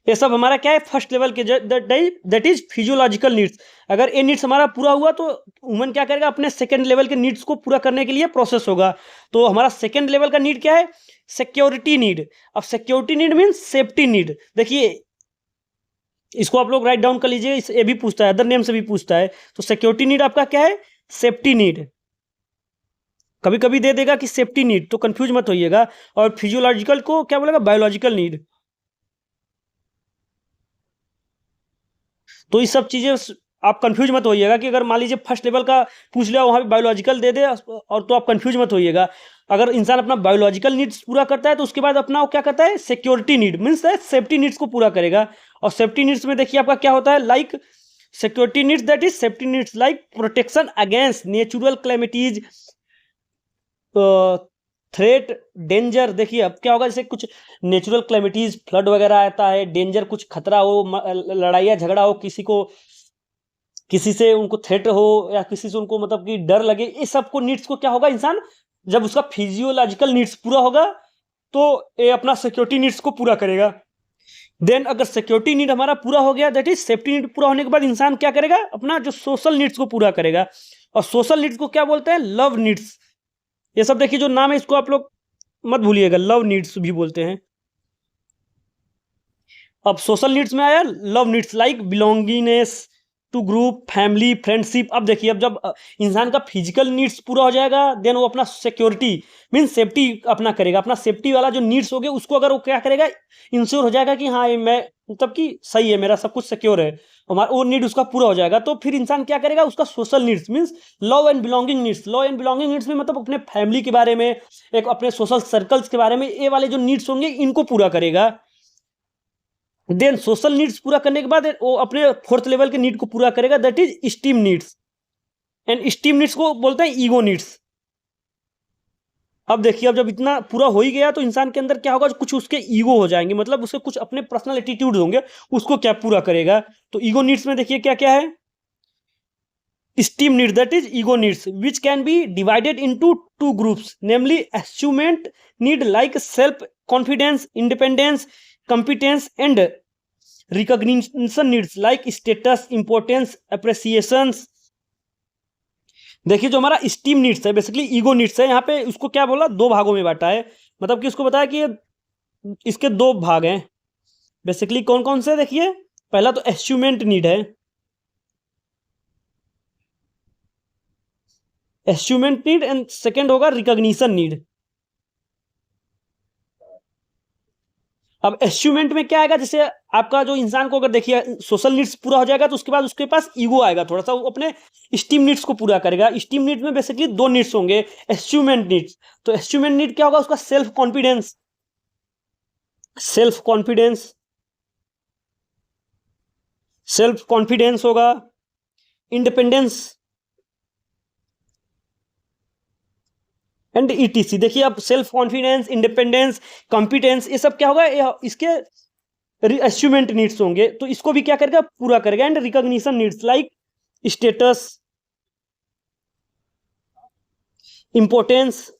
ये सब हमारा क्या है, फर्स्ट लेवल के, दैट इज फिजियोलॉजिकल नीड्स। अगर ये नीड्स हमारा पूरा हुआ तो ह्यूमन क्या करेगा, अपने सेकेंड लेवल के नीड्स को पूरा करने के लिए प्रोसेस होगा। तो हमारा सेकेंड लेवल का नीड क्या है, सिक्योरिटी नीड। अब security need means safety need. देखिए इसको आप लोग राइट डाउन कर लीजिए, ये भी पूछता है, अदर नेम से भी पूछता है। तो सिक्योरिटी नीड आपका क्या है, सेफ्टी नीड। कभी कभी दे देगा कि सेफ्टी नीड, तो कंफ्यूज मत होइएगा। और फिजियोलॉजिकल को क्या बोलेगा, बायोलॉजिकल नीड। तो ये सब चीजें आप कंफ्यूज मत होइएगा कि अगर मान लीजिए फर्स्ट लेवल का पूछ लिया, वहां पे बायोलॉजिकल दे दे, और तो आप कंफ्यूज मत होइएगा। अगर इंसान अपना बायोलॉजिकल नीड्स पूरा करता है तो उसके बाद अपना वो क्या करता है, security need means safety needs को पूरा करेगा। और सेफ्टी नीड्स में देखिए आपका क्या होता है, like security needs, that is safety needs like protection against natural calamities, threat, danger. देखिए अब क्या होगा, जैसे कुछ नेचुरल क्लेमिटीज, फ्लड वगैरह आता है, डेंजर, कुछ खतरा हो, लड़ाई झगड़ा हो, किसी को किसी से उनको थ्रेट हो, या किसी से उनको मतलब कि डर लगे, ये सबको नीड्स को क्या होगा, इंसान जब उसका फिजियोलॉजिकल नीड्स पूरा होगा तो ये अपना सिक्योरिटी नीड्स को पूरा करेगा। देन अगर सिक्योरिटी नीड हमारा पूरा हो गया, दैट इज सेफ्टी नीड पूरा होने के बाद इंसान क्या करेगा, अपना जो सोशल नीड्स को पूरा करेगा। और सोशल नीड्स को क्या बोलते हैं, लव नीड्स। ये सब देखिए जो नाम है इसको आप लोग मत भूलिएगा, लव नीड्स भी बोलते हैं। अब सोशल नीड्स में आया love needs, like belongingness to group, family, friendship. अब देखिए अब जब इंसान का फिजिकल नीड्स पूरा हो जाएगा, देन वो अपना सिक्योरिटी मीन सेफ्टी अपना करेगा। अपना सेफ्टी वाला जो नीड्स हो गए उसको अगर वो क्या करेगा, इंश्योर हो जाएगा कि हाँ ये मैं मतलब कि सही है, मेरा सब कुछ सिक्योर है, हमारा वो नीड उसका पूरा हो जाएगा। तो फिर इंसान क्या करेगा, उसका social needs means love and belonging needs. Love and belonging needs में मतलब अपने फैमिली के बारे में, एक अपने सोशल सर्कल्स के बारे में, ये वाले जो नीड्स होंगे इनको पूरा करेगा। देन सोशल नीड्स पूरा करने के बाद वो अपने फोर्थ लेवल के नीड को पूरा करेगा, that is steam needs. And steam needs को बोलते हैं ईगो नीड्स। अब देखिए अब जब इतना पूरा हो ही गया तो इंसान के अंदर क्या होगा, कुछ उसके ईगो हो जाएंगे, मतलब उसके कुछ अपने पर्सनल एटीट्यूड होंगे, उसको क्या पूरा करेगा। तो ईगो नीड्स में देखिए क्या क्या है, steam need, that is ego needs, which can be divided into two groups, namely achievement need like self confidence, independence, competence, and recognition needs like status, importance, appreciation. देखिए जो हमारा स्टीम नीड्स है, बेसिकली ईगो नीड्स है, यहाँ पे उसको क्या बोला, दो भागों में बांटा है। मतलब कि उसको बताया कि इसके दो भाग हैं बेसिकली, कौन कौन से, देखिए पहला तो अचीवमेंट नीड है, अचीवमेंट नीड, एंड सेकंड होगा रिकॉग्निशन नीड। अब अचीवमेंट में क्या आएगा, जैसे आपका जो इंसान को अगर देखिए सोशल नीड्स पूरा हो जाएगा तो उसके बाद उसके पास ईगो आएगा थोड़ा सा, वो अपने स्टीम नीड्स को पूरा करेगा। स्टीम नीड्स में बेसिकली दो नीड्स होंगे, अचीवमेंट नीड्स। तो अचीवमेंट नीड क्या होगा, उसका self confidence, self confidence, self confidence होगा, इंडिपेंडेंस एंड ईटीसी। देखिए अब सेल्फ कॉन्फिडेंस, इंडिपेंडेंस, कॉम्पिटेंस, ये सब क्या होगा, इसके अचीवमेंट नीड्स होंगे, तो इसको भी क्या करेगा, पूरा करेगा। And recognition needs like status, importance,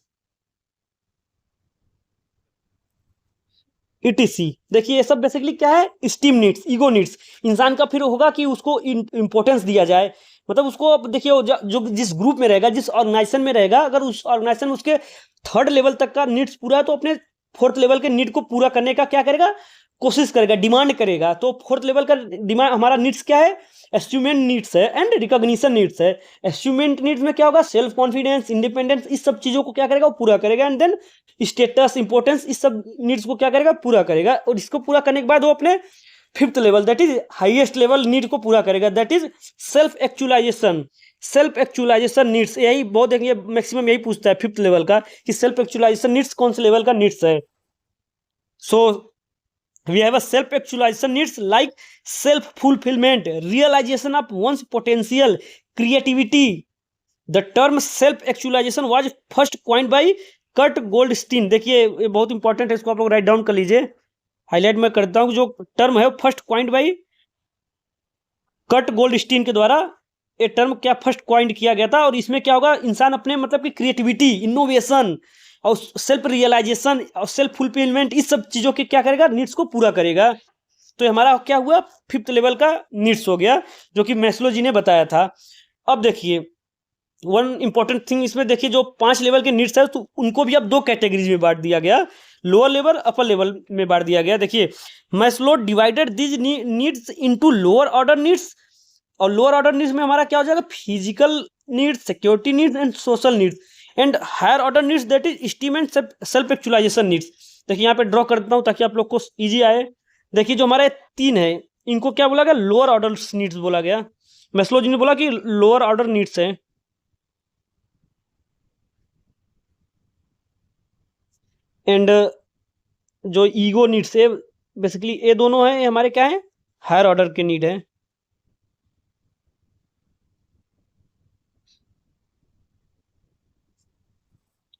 etc. देखिए ये सब बेसिकली क्या है, स्टीम नीड्स, ईगो नीड्स। इंसान का फिर होगा कि उसको इंपॉर्टेंस दिया जाए, मतलब उसको देखिए जो जिस ग्रुप में रहेगा, जिस ऑर्गेनाइजेशन में रहेगा, अगर उस ऑर्गेनाइजेशन उसके थर्ड लेवल तक का नीड्स पूरा है तो अपने फोर्थ लेवल के नीड को पूरा करने का क्या करेगा, कोशिश करेगा, डिमांड करेगा। तो फोर्थ लेवल का डिमांड हमारा नीड्स क्या है, अचीवमेंट नीड्स है एंड रिकॉग्निशन नीड्स है। अचीवमेंट नीड्स में क्या होगा, सेल्फ कॉन्फिडेंस, इंडिपेंडेंस, इस सब चीजों को क्या करेगा, वो पूरा करेगा। एंड देन स्टेटस, इंपोर्टेंस, इस सब नीड्स को क्या करेगा, पूरा करेगा। और इसको पूरा करने के बाद वो अपने fifth level, that is highest level need को पूरा करेगा, that is self actualisation. Self actualisation needs, यही बहुत देखिए मैक्सिमम यही पूछता है फिफ्थ लेवल का, कि सेल्फ एक्चुअलाइजेशन नीड्स कौन से लेवल का नीड्स है। सो we have a self actualization needs like self fulfillment, realization of one's potential, creativity. The term self actualization was first coined by Kurt Goldstein, देखिए ये बहुत इंपॉर्टेंट है, इसको आप लोग राइट डाउन कर लीजिए, हाईलाइट मैं करता हूँ। जो टर्म है first coined by Kurt Goldstein के द्वारा ये टर्म क्या फर्स्ट क्वाइंट किया गया था। और इसमें क्या होगा, इंसान अपने मतलब कि क्रिएटिविटी, इनोवेशन और सेल्फ रियलाइजेशन और सेल्फ फुलफिलमेंट, इस सब चीज़ों के क्या करेगा, नीड्स को पूरा करेगा। तो ये हमारा क्या हुआ, फिफ्थ लेवल का नीड्स हो गया, जो कि मैस्लो जी ने बताया था। अब देखिए वन इंपॉर्टेंट थिंग इसमें, देखिए जो 5 लेवल के नीड्स है तो उनको भी अब 2 कैटेगरीज में बांट दिया गया, लोअर लेवल अपर लेवल में बांट दिया गया। देखिए Maslow divided these needs into lower order needs, और लोअर ऑर्डर नीड्स में हमारा क्या हो जाएगा, physical needs, security needs and social needs, and higher order needs that is esteem and self actualisation needs. देखिए यहाँ पे ड्रॉ करता हूँ ताकि आप लोग को ईजी आए। देखिए जो हमारे 3 है इनको क्या बोला गया, लोअर ऑर्डर नीड्स बोला गया। मैस्लो जी ने बोला कि लोअर ऑर्डर नीड्स है। एंड जो ईगो नीड्स है, बेसिकली ये दोनों है, ये हमारे क्या है, हायर ऑर्डर के नीड है।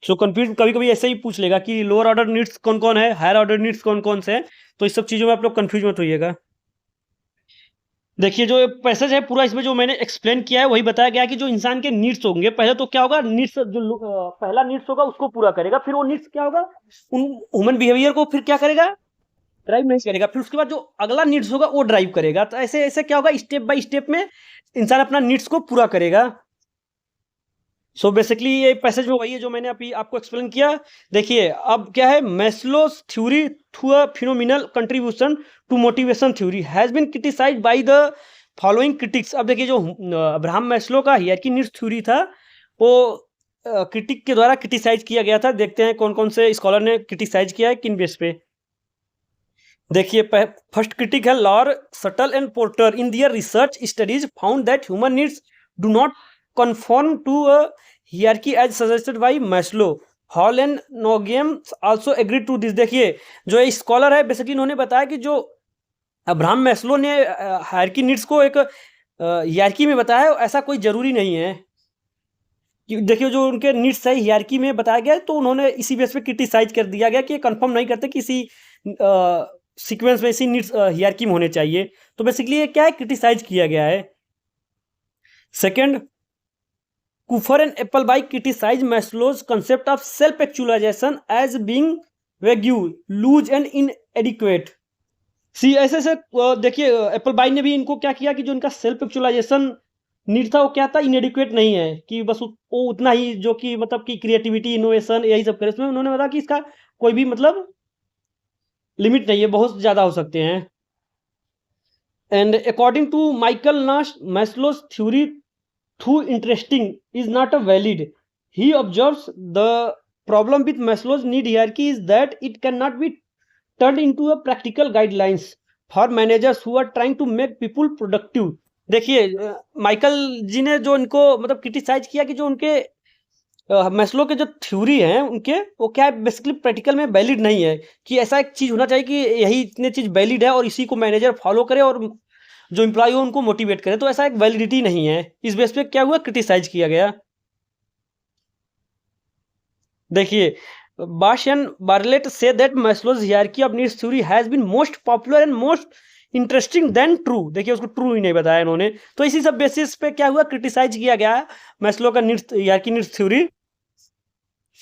सो कंफ्यूज कभी कभी ऐसे ही पूछ लेगा कि लोअर ऑर्डर नीड्स कौन कौन है, हायर ऑर्डर नीड्स कौन कौन से हैं, तो इस सब चीज़ों में आप लोग कंफ्यूज मत होइएगा। देखिए जो पैसेज है पूरा, इसमें जो मैंने एक्सप्लेन किया है वही बताया गया है कि जो इंसान के नीड्स होंगे, पहले तो क्या होगा, नीड्स जो पहला नीड्स होगा उसको पूरा करेगा, फिर वो नीड्स क्या होगा, उन ह्यूमन बिहेवियर को फिर क्या करेगा, ड्राइव नहीं करेगा, फिर उसके बाद जो अगला नीड्स होगा वो ड्राइव करेगा। तो ऐसे ऐसे क्या होगा, स्टेप बाय स्टेप में इंसान अपना नीड्स को पूरा करेगा। सो बेसिकली ये पैसेज में वही है जो मैंने अभी आपको एक्सप्लेन किया। देखिए अब क्या है, Maslow's theory through a phenomenal contribution to motivation theory has been criticized by the following critics. अब देखिए जो अब्राहम मैस्लो का हायरार्की नीड्स थ्योरी था वो क्रिटिक के द्वारा क्रिटिसाइज किया गया था। देखते हैं कौन कौन से स्कॉलर ने क्रिटिसाइज किया है, किन बेस पे। देखिए फर्स्ट क्रिटिक है Lawler Suttle and Porter, in their research studies found that human needs do not conform to a hierarchy as suggested by Maslow. Hall and Nougaim also agree to this. देखिए जो स्कॉलर है बेसिकली इन्होंने बताया कि जो अब्राहम मैस्लो ने हायरार्की नीड्स को एक हायरार्की में बताया है, ऐसा कोई जरूरी नहीं है। देखिए जो उनके नीड्स है हायरार्की में बताया गया है, तो उन्होंने इसी बेस पे क्रिटिसाइज कर दिया गया कि ये कंफर्म नहीं करते कि इसी सीक्वेंस में इसी नीड्स हायरार्की में होने चाहिए। तो बेसिकली ये क्या है, क्रिटिसाइज किया गया है। Second, Cooper and Appleby criticize Maslow's concept of self-actualization as being vague, loose and inadequate. सी ऐसे ऐसे देखिए एप्पलबाई ने भी इनको क्या किया कि जो इनका सेल्फ एक्चुअलाइजेशन नीड था वो क्या था, इनएडिक्वेट नहीं है, कि बस वो उतना ही जो कि मतलब कि क्रिएटिविटी, इनोवेशन यही सब करे। उसमें उन्होंने बताया कि इसका कोई भी मतलब लिमिट नहीं है, बहुत ज़्यादा हो सकते हैं। एंड अकॉर्डिंग टू माइकल नाश, Maslow's theory too interesting is not a valid. He observes the problem with Maslow's need hierarchy is that it cannot be turned into a practical guidelines for managers who are trying to make people productive. देखिए माइकल जी ने जो इनको मतलब क्रिटिसाइज किया कि जो उनके मैस्लो के जो थ्योरी हैं उनके वो क्या है, बेसिकली प्रैक्टिकल में वैलिड नहीं है, कि ऐसा एक चीज़ होना चाहिए कि यही इतने चीज़ वैलिड है और इसी को मैनेजर फॉलो करे और जो एम्प्लॉय हो उनको मोटिवेट करे, तो ऐसा एक वैलिडिटी नहीं है। इस बेस पे क्या हुआ, क्रिटिसाइज किया गया। देखिए Bass and Barrett say that Maslow's hierarchy of needs theory has been most popular and most interesting than true. देखिए उसको ट्रू ही नहीं बताया इन्होंने, तो इसी सब बेसिस पे क्या हुआ, क्रिटिसाइज किया गया मैस्लो का नीड्स हायरार्की नीड्स थ्योरी।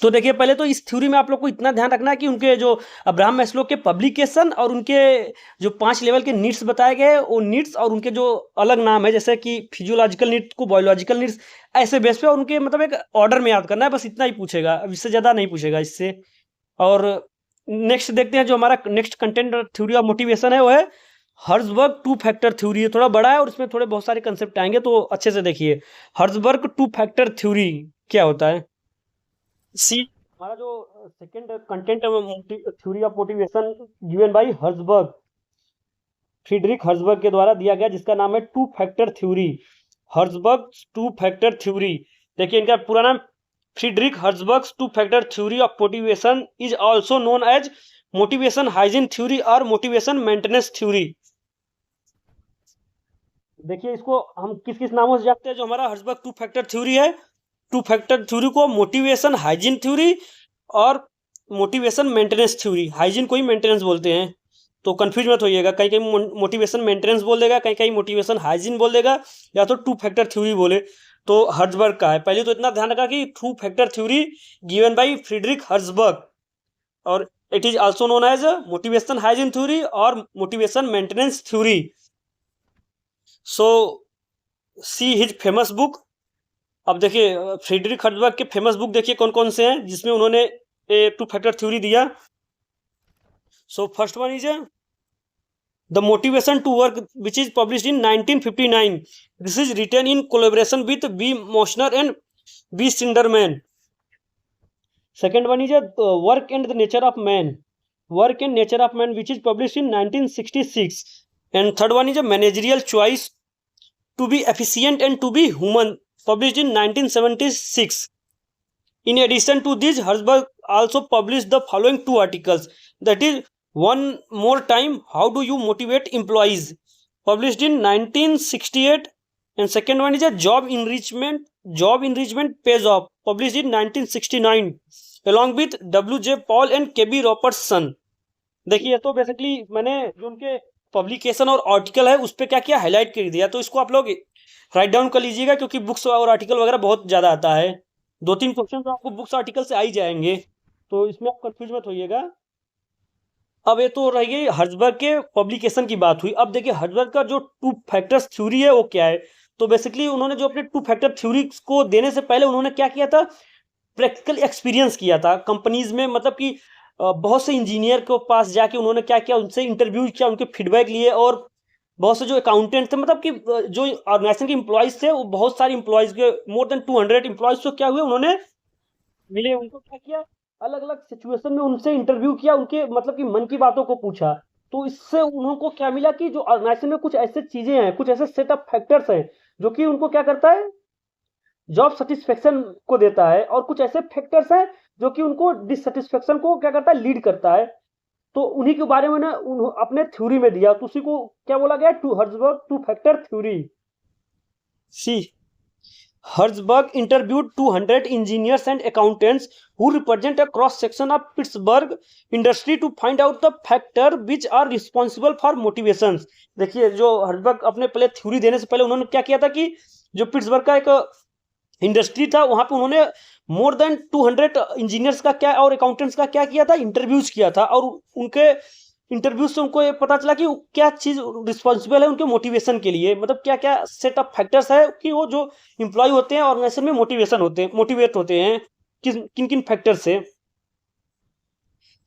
तो देखिए पहले तो इस थ्योरी में आप लोग को इतना ध्यान रखना है कि उनके जो अब्राहम मैस्लो के पब्लिकेशन और उनके जो 5 लेवल के नीड्स बताए गए वो नीड्स और उनके जो अलग नाम है जैसे कि फिजियोलॉजिकल नीड्स को बायोलॉजिकल नीड्स, ऐसे बेस पे उनके मतलब एक ऑर्डर में याद करना है, बस इतना ही पूछेगा, अब इससे ज़्यादा नहीं पूछेगा इससे। और नेक्स्ट देखते हैं जो हमारा next content theory of motivation है वो है हर्जबर्ग 2 फैक्टर थ्योरी। ये थोड़ा बड़ा है और इसमें थोड़े बहुत सारे कंसेप्ट आएंगे, तो अच्छे से देखिए। हर्जबर्ग 2 फैक्टर थ्योरी क्या होता है। सी हमारा जो second content theory of motivation given by Herzberg, Friedrich Herzberg के द्वारा दिया गया, जिसका नाम है 2 factor theory. Herzberg 2 factor theory, देखिए इनका पूरा नाम Friedrich Herzberg 2 factor theory of motivation is also known as motivation hygiene theory और मोटिवेशन मेंटेनेंस थ्योरी। देखिए इसको हम किस किस नामों से जानते हैं, जो हमारा हर्जबर्ग 2 फैक्टर थ्योरी है, 2 फैक्टर थ्योरी को मोटिवेशन हाइजीन थ्योरी और मोटिवेशन मेंटेनेंस थ्योरी, हाइजीन को ही मेंटेनेंस बोलते हैं, तो कंफ्यूज मत होइएगा, कहीं कहीं मोटिवेशन मेंटेनेंस बोल देगा, कहीं कहीं मोटिवेशन हाइजीन बोल देगा, या तो टू फैक्टर थ्योरी बोले। तो हर्ट्जबर्ग का है। पहले तो इतना ध्यान रखा कि two factor theory given by Frederick Herzberg, और it is also known as motivation hygiene theory और motivation maintenance theory. So see his famous book. अब देखिए फ्रीडरिक हर्ट्जबर्ग के फेमस बुक देखिए कौन कौन से हैं जिसमें उन्होंने टू फैक्टर थ्योरी दिया। So first one is the motivation to work, which is published in 1959. This is written in collaboration with B Mausner and B Snyderman. Second one is Work and the Nature of Man. Work and Nature of Man, which is published in 1966. And third one is a Managerial Choice to be Efficient and to be Human, published in 1976. In addition to this, Herzberg also published the following two articles. That is, One More Time, How Do You Motivate Employees, published in 1968. And second one is a Job Enrichment Pays Off, published in 1969. along with W.J. Paul and K.B. Robertson. देखिए तो बेसिकली मैंने जो उनके पब्लिकेशन और आर्टिकल है उस पर क्या किया, हाईलाइट कर दिया, तो इसको आप लोग राइट डाउन कर लीजिएगा क्योंकि बुक्स और आर्टिकल वगैरह बहुत ज़्यादा आता है, 2-3 क्वेश्चन तो आपको बुक्स आर्टिकल से आ ही जाएंगे, तो इसमें आप कंफ्यूज मत होइएगा। अब ये तो रही हर्ट्जबर्ग के पब्लिकेशन की बात हुई। अब देखिए हर्ट्जबर्ग का जो टू फैक्टर्स थ्योरी है वो क्या है। तो बेसिकली उन्होंने जो अपने टू फैक्टर थ्योरी को देने से पहले उन्होंने क्या किया था, प्रैक्टिकल एक्सपीरियंस किया था कंपनीज में, मतलब कि बहुत से इंजीनियर के पास जाके उन्होंने क्या किया, उनसे इंटरव्यू किया, उनके फीडबैक लिए, और बहुत से जो अकाउंटेंट थे, मतलब कि जो ऑर्गेनाइजेशन के इम्प्लॉयज थे, वो बहुत सारे इम्प्लॉयज के मोर देन 200 इम्प्लॉयज को क्या हुए, उन्होंने मिले, उनको क्या किया, अलग अलग सिचुएशन में उनसे इंटरव्यू किया, उनके मतलब कि मन की बातों को पूछा। तो इससे उनको क्या मिला कि जो ऑर्गेनाइजेशन में कुछ ऐसे चीजें हैं, कुछ ऐसे सेट ऑफ फैक्टर्स हैं जो कि उनको क्या करता है, जॉब सेटिस्फेक्शन को देता है, और कुछ ऐसे फैक्टर्स हैं जो कि उनको डिससेटिस्फेक्शन को क्या करता है, लीड करता है। तो उन्हीं के बारे में ना अपने थ्योरी में दिया, तो उसी को क्या बोला गया, हर्ट्जबर्ग to factor theory. C Herzberg interviewed 200 engineers and accountants who represent a cross section of Pittsburgh industry to find out the factor which are responsible for motivations. देखिए जो हर्जबर्ग अपने पहले थ्योरी देने से पहले उन्होंने क्या किया था कि जो पिट्सबर्ग का एक इंडस्ट्री था वहां पे उन्होंने मोर देन 200 इंजीनियर्स का क्या और अकाउंटेंट्स का क्या किया था, इंटरव्यूज किया था, और उनके इंटरव्यू से उनको ये पता चला कि क्या चीज़ रिस्पॉन्सिबल है उनके मोटिवेशन के लिए, मतलब क्या क्या सेट ऑफ फैक्टर्स है कि वो जो इम्प्लॉय होते हैं ऑर्गेनाइजेशन में मोटिवेट होते हैं किन किन फैक्टर से।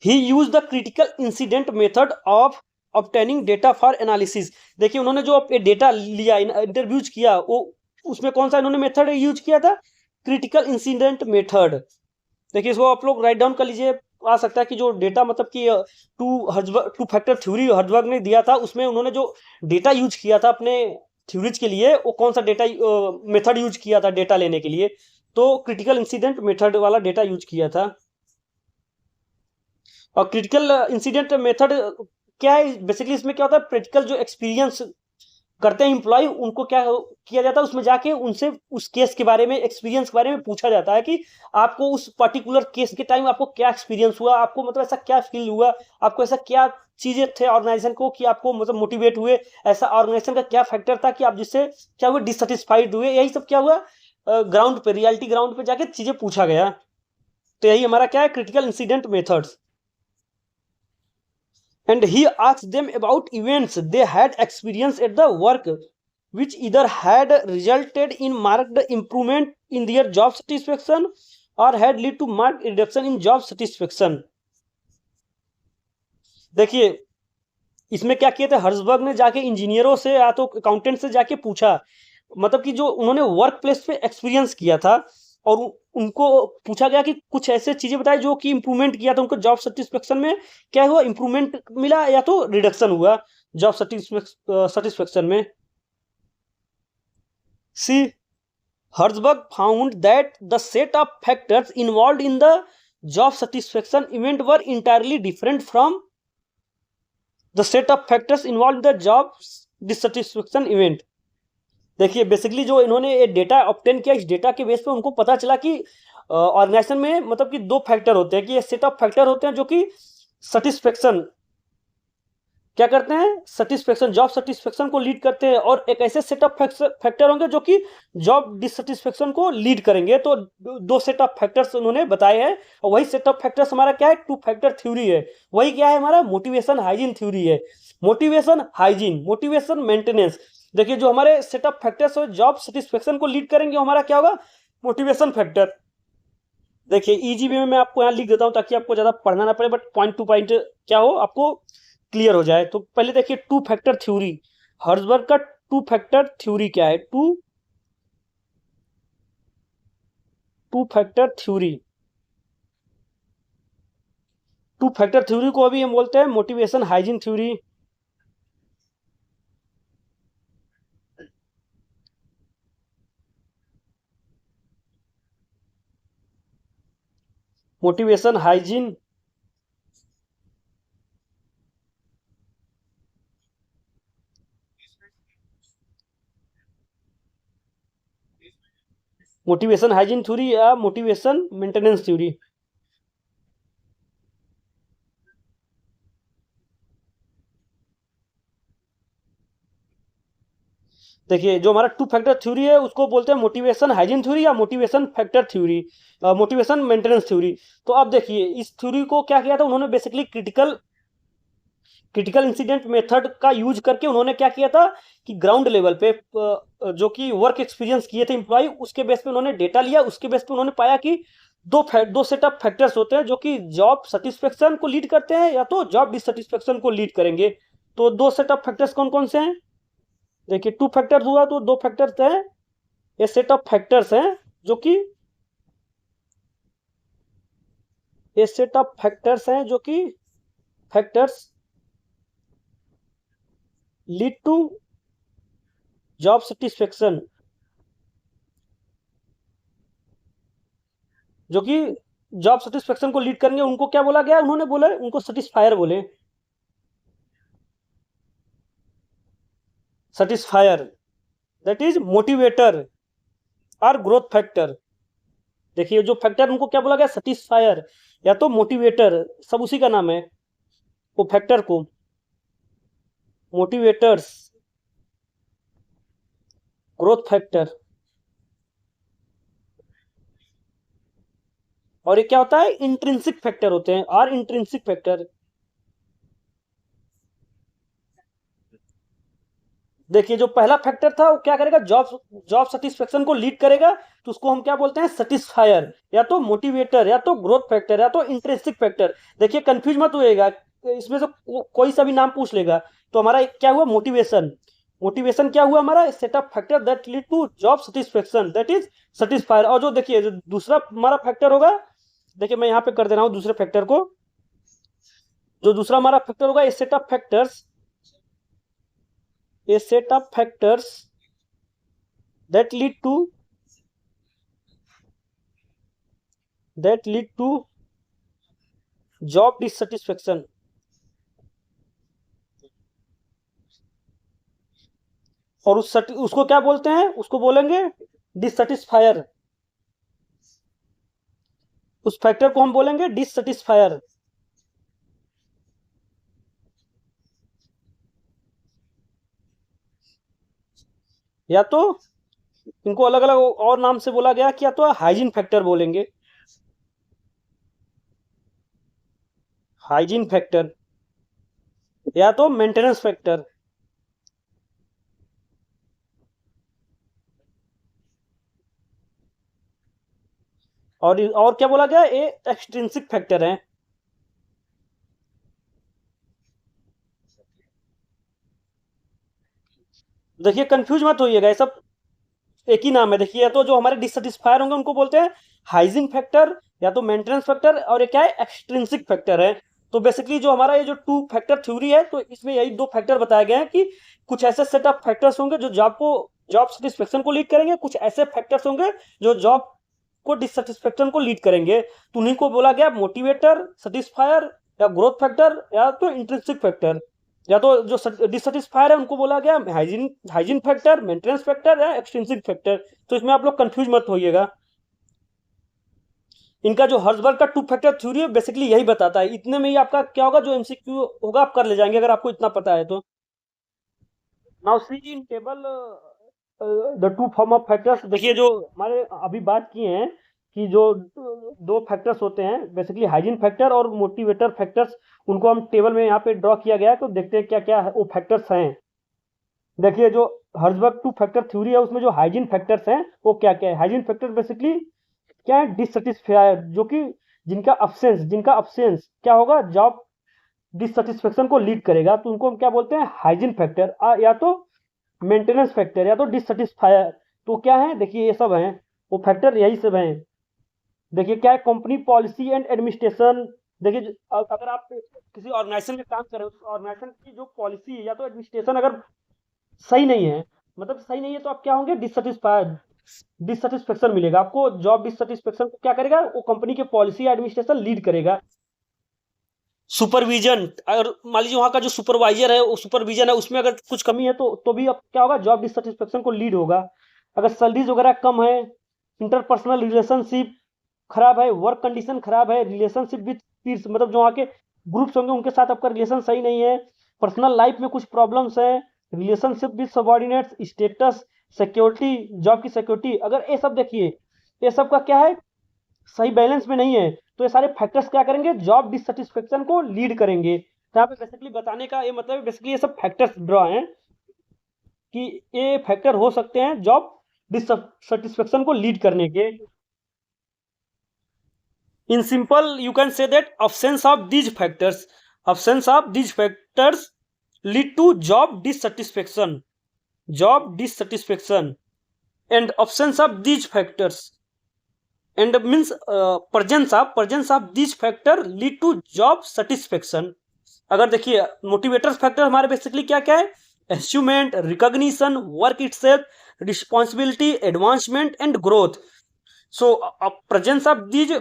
He use the critical incident method of obtaining data for analysis. देखिए उन्होंने जो डेटा लिया, इंटरव्यूज किया, वो उसमें कौन सा इन्होंने मेथड यूज किया था, क्रिटिकल इंसिडेंट मेथड। देखिए इसको आप लोग राइट डाउन कर लीजिए, आ सकता है कि जो डेटा मतलब कि टू फैक्टर थ्योरी हर्जबर्ग ने दिया था, उसमें उन्होंने जो डेटा यूज किया था अपने थ्योरीज के लिए, वो कौन सा डेटा मेथड यूज किया था डेटा लेने के लिए, तो क्रिटिकल इंसिडेंट मेथड वाला डेटा यूज किया था। और क्रिटिकल इंसिडेंट मेथड क्या है, बेसिकली इसमें क्या होता है, प्रैक्टिकल जो एक्सपीरियंस करते हैं इम्प्लॉय, उनको क्या किया जाता है, उसमें जाके उनसे उस केस के बारे में, एक्सपीरियंस के बारे में पूछा जाता है कि आपको उस पर्टिकुलर केस के टाइम आपको क्या एक्सपीरियंस हुआ, आपको मतलब ऐसा क्या फील हुआ, आपको ऐसा क्या चीजें थे ऑर्गेनाइजेशन को कि आपको मतलब मोटिवेट हुए, ऐसा ऑर्गेनाइजेशन का क्या फैक्टर था कि आप जिससे क्या हुए, डिससेटिस्फाइड हुए, यही सब क्या हुआ ग्राउंड पे, रियलिटी ग्राउंड पे जाके चीजें पूछा गया। तो यही हमारा क्या है, critical incident methods. And he asked them about events they had experienced at the work which either had resulted in marked improvement in their job satisfaction or had led to marked reduction in job satisfaction. देखिए इसमें क्या किया था, हर्जबर्ग ने जाके इंजीनियरों से या तो अकाउंटेंट से जाके पूछा, मतलब कि जो उन्होंने वर्क प्लेस पे एक्सपीरियंस किया था, और उनको पूछा गया कि कुछ ऐसे चीजें बताए जो कि इंप्रूवमेंट किया था, उनको जॉब सेटिस्फेक्शन में क्या हुआ, इंप्रूवमेंट मिला या तो रिडक्शन हुआ जॉब सेटिस्फेक्शन में। See Herzberg found that the set of factors involved in the job satisfaction event were entirely different from the set of factors involved in the job dissatisfaction event. देखिए बेसिकली जो इन्होंने ये डेटा ऑब्टेन किया, इस डेटा के बेस पे उनको पता चला कि ऑर्गेनाइजेशन में मतलब कि दो फैक्टर होते हैं, कि ये सेट ऑफ फैक्टर होते हैं जो कि सेटिस्फेक्शन क्या करते हैं, सेटिस्फेक्शन जॉब सेटिस्फेक्शन को लीड करते हैं, और एक ऐसे सेट ऑफ फैक्टर होंगे जो कि जॉब डिससेटिस्फेक्शन को लीड करेंगे। तो दो सेट ऑफ फैक्टर्स उन्होंने बताए हैं, और वही सेट ऑफ फैक्टर्स हमारा क्या है, टू फैक्टर थ्योरी है। वही क्या है हमारा, मोटिवेशन हाइजीन थ्योरी है। Motivation hygiene, motivation maintenance. देखिए जो हमारे set of factors job satisfaction को लीड करेंगे, हमारा क्या होगा, मोटिवेशन फैक्टर। देखिए इजी वे में मैं आपको यहाँ लिख देता हूँ ताकि आपको ज्यादा पढ़ना ना पड़े, बट पॉइंट टू पॉइंट क्या हो आपको क्लियर हो जाए। तो पहले देखिए टू फैक्टर थ्योरी, हर्ट्जबर्ग का टू फैक्टर थ्योरी क्या है, to factor theory. To factor theory को अभी हम बोलते हैं motivation hygiene theory. Motivation hygiene motivation hygiene theory या मोटिवेशन मेंटेनेंस थ्योरी। देखिए जो हमारा टू फैक्टर थ्योरी है उसको बोलते हैं मोटिवेशन हाइजीन थ्योरी या motivation factor theory, motivation maintenance theory. तो अब देखिए इस थ्योरी को क्या किया था उन्होंने, बेसिकली क्रिटिकल इंसिडेंट मेथड का यूज करके उन्होंने क्या किया था कि ग्राउंड लेवल पे जो कि वर्क एक्सपीरियंस किए थे एम्प्लॉय, उसके बेस पे उन्होंने डेटा लिया। उसके बेस पे उन्होंने पाया कि दो सेट ऑफ फैक्टर्स होते हैं जो कि जॉब सेटिस्फेक्शन को लीड करते हैं या तो जॉब डिससेटिस्फेक्शन को लीड करेंगे। तो दो सेट ऑफ फैक्टर्स कौन कौन से हैं, देखिए टू फैक्टर्स हुआ तो दो फैक्टर्स हैं, ये सेट ऑफ फैक्टर्स हैं जो कि ये सेट ऑफ फैक्टर्स हैं जो कि factors lead to job satisfaction, जो कि जॉब सेटिस्फेक्शन को लीड करेंगे। उनको क्या बोला गया, उन्होंने बोले उनको सेटिस्फायर बोले, सेटिस्फायर दैट इज मोटिवेटर और ग्रोथ फैक्टर। देखिए जो फैक्टर उनको क्या बोला गया, सेटिस्फायर या तो मोटिवेटर, सब उसी का नाम है। वो फैक्टर को मोटिवेटर्स, ग्रोथ फैक्टर, और ये क्या होता है, इंट्रिंसिक फैक्टर होते हैं, और इंट्रिंसिक फैक्टर। देखिए जो पहला फैक्टर था वो क्या करेगा, जॉब जॉब सेटिस्फेक्शन को लीड करेगा, तो उसको हम क्या बोलते हैं, सेटिस्फायर या तो मोटिवेटर या तो ग्रोथ फैक्टर या तो इंट्रिंसिक फैक्टर। देखिए कंफ्यूज मत होइएगा, इसमें से कोई सा भी नाम पूछ लेगा। तो हमारा क्या हुआ, मोटिवेशन। मोटिवेशन क्या हुआ हमारा, set of factor that lead to job satisfaction that is satisfier. और जो देखिए जो दूसरा हमारा फैक्टर होगा, देखिए मैं यहाँ पे कर दे रहा हूँ दूसरे फैक्टर को। जो दूसरा हमारा फैक्टर होगा, a set of factors, a set of factors that lead to job dissatisfaction। और उसको क्या बोलते हैं, उसको बोलेंगे डिससेटिस्फायर। उस फैक्टर को हम बोलेंगे डिससेटिस्फायर। या तो इनको अलग अलग और नाम से बोला गया कि या तो हाइजीन फैक्टर बोलेंगे, हाइजीन फैक्टर, या तो मेंटेनेंस फैक्टर। और क्या बोला गया, ये एक्सट्रिंसिक फैक्टर है। देखिए कंफ्यूज मत होइएगा, ये सब एक ही नाम है। देखिए या तो जो हमारे डिससेटिस्फायर होंगे उनको बोलते हैं हाइजीन फैक्टर या तो मेंटेनेंस फैक्टर, और ये क्या है, एक्सट्रिंसिक फैक्टर है। तो बेसिकली जो हमारा ये जो टू फैक्टर थ्योरी है, तो इसमें यही दो फैक्टर बताए गए हैं कि कुछ ऐसे सेट ऑफ फैक्टर्स होंगे जो जॉब सेटिस्फेक्शन को लीड करेंगे, कुछ ऐसे फैक्टर्स होंगे जो जॉब को डिससेटिस्फेक्शन को लीड करेंगे। तो उन्हीं को बोला गया मोटिवेटर, सेटिस्फायर या ग्रोथ फैक्टर या तो इंट्रिंसिक फैक्टर। या तो जो डिससेटिस्फायर है उनको बोला गया hygiene hygiene factor, maintenance factor या एक्सट्रिंसिक फैक्टर। तो इसमें आप लोग कंफ्यूज मत होइएगा। इनका जो हर्ट्जबर्ग का टू फैक्टर थ्योरी है बेसिकली यही बताता है। इतने में ही आपका क्या होगा, जो एमसीक्यू होगा आप कर ले जाएंगे अगर आपको इतना पता है तो। Now see in table the two form of factors. देखिए जो हमारे अभी बात किए हैं कि जो दो फैक्टर्स होते हैं बेसिकली हाइजीन फैक्टर और मोटिवेटर फैक्टर्स, उनको हम टेबल में यहाँ पे ड्रॉ किया गया है, तो देखते हैं क्या क्या वो फैक्टर्स हैं। देखिए जो हर्ट्जबर्ग टू फैक्टर थ्योरी है उसमें जो हाइजीन फैक्टर्स हैं वो क्या क्या है। हाइजीन फैक्टर बेसिकली क्या है, डिससेटिस्फायर, जो कि जिनका अब्सेंस क्या होगा, जॉब डिससेटिस्फेक्शन को लीड करेगा, तो उनको हम क्या बोलते हैं, हाइजीन फैक्टर, या तो मेंटेनेंस फैक्टर या तो डिससेटिस्फायर। तो क्या है, देखिए ये सब हैं वो फैक्टर, यही सब हैं। देखिए क्या है, कंपनी पॉलिसी एंड एडमिनिस्ट्रेशन। देखिए अगर आप किसी ऑर्गेनाइजेशन में काम कर रहे हो, उस ऑर्गेनाइजेशन की जो पॉलिसी है या तो एडमिनिस्ट्रेशन अगर सही नहीं है, मतलब सही नहीं है, तो आप क्या होंगे, डिससेटिस्फाइड, डिससेटिस्फेक्शन मिलेगा आपको। जॉब डिससेटिस्फेक्शन को क्या करेगा, वो कंपनी के पॉलिसी या एडमिनिस्ट्रेशन लीड करेगा। सुपरविजन, अगर मान लीजिए वहाँ का जो सुपरवाइजर है वो सुपरविजन है उसमें अगर कुछ कमी है तो भी अब क्या होगा, जॉब डिससेटिस्फेक्शन को लीड होगा। अगर सैलरीज वगैरह कम है, इंटरपर्सनल रिलेशनशिप खराब है, वर्क कंडीशन खराब है, रिलेशनशिप विद पीर्स, मतलब जो वहाँ के ग्रुप्स होंगे उनके साथ आपका रिलेशन सही नहीं है, पर्सनल लाइफ में कुछ प्रॉब्लम्स है, relationship with subordinates, status, security, job की सिक्योरिटी, अगर ये सब देखिए ये सब का क्या है, सही बैलेंस में नहीं है, तो ये सारे फैक्टर्स क्या करेंगे, जॉब डिससेटिस्फेक्शन को लीड करेंगे। तो यहाँ पे बेसिकली बताने का ये मतलब बेसिकली ये सब फैक्टर्स ड्रॉ हैं कि ये फैक्टर हो सकते हैं जॉब डिससेटिस्फेक्शन को लीड करने के। In simple you can say that absence of these factors lead to job dissatisfaction, and absence of these factors and means presence of these factor lead to job satisfaction। अगर देखिए मोटिवेटर फैक्टर हमारे बेसिकली क्या क्या है, achievement, recognition, work itself, responsibility, advancement and growth. So presence of these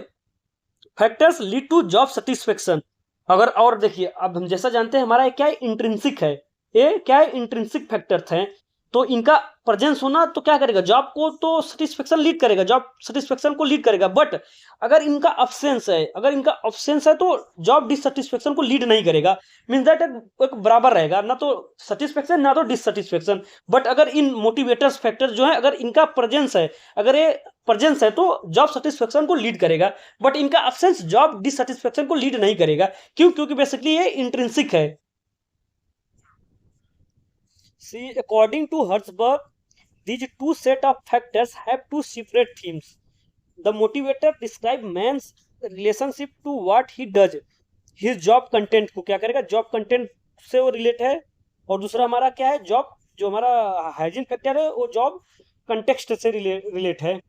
factors lead to job satisfaction. अगर और देखिए अब हम जैसा जानते हैं हमारा क्या है, इंट्रिंसिक है, ये क्या है, इंट्रिंसिक फैक्टर्स हैं, तो इनका प्रेजेंस होना तो क्या करेगा, जॉब को तो सेटिस्फेक्शन लीड करेगा, जॉब सेटिस्फेक्शन को लीड करेगा। बट अगर इनका अब्सेंस है तो जॉब डिससेटिस्फेक्शन को लीड नहीं करेगा। मींस दैट एक बराबर रहेगा, ना तो सेटिस्फेक्शन ना तो डिससेटिस्फेक्शन। बट अगर इन मोटिवेटर्स फैक्टर जो है अगर इनका प्रेजेंस है, अगर ये प्रेजेंस है तो जॉब सेटिस्फेक्शन को लीड करेगा, बट इनका अब्सेंस जॉब डिससेटिस्फेक्शन को लीड नहीं करेगा। क्यों, क्योंकि बेसिकली ये इंट्रिंसिक है। See, according to Hertzberg, these two set of factors have two separate themes. The motivator describe man's relationship to what he does, his job content को क्या करेगा, जॉब कंटेंट से वो रिलेट है। और दूसरा हमारा क्या है, जॉब जो हमारा हाइजीन फैक्टर है वो जॉब कंटेक्स्ट से रिलेट है।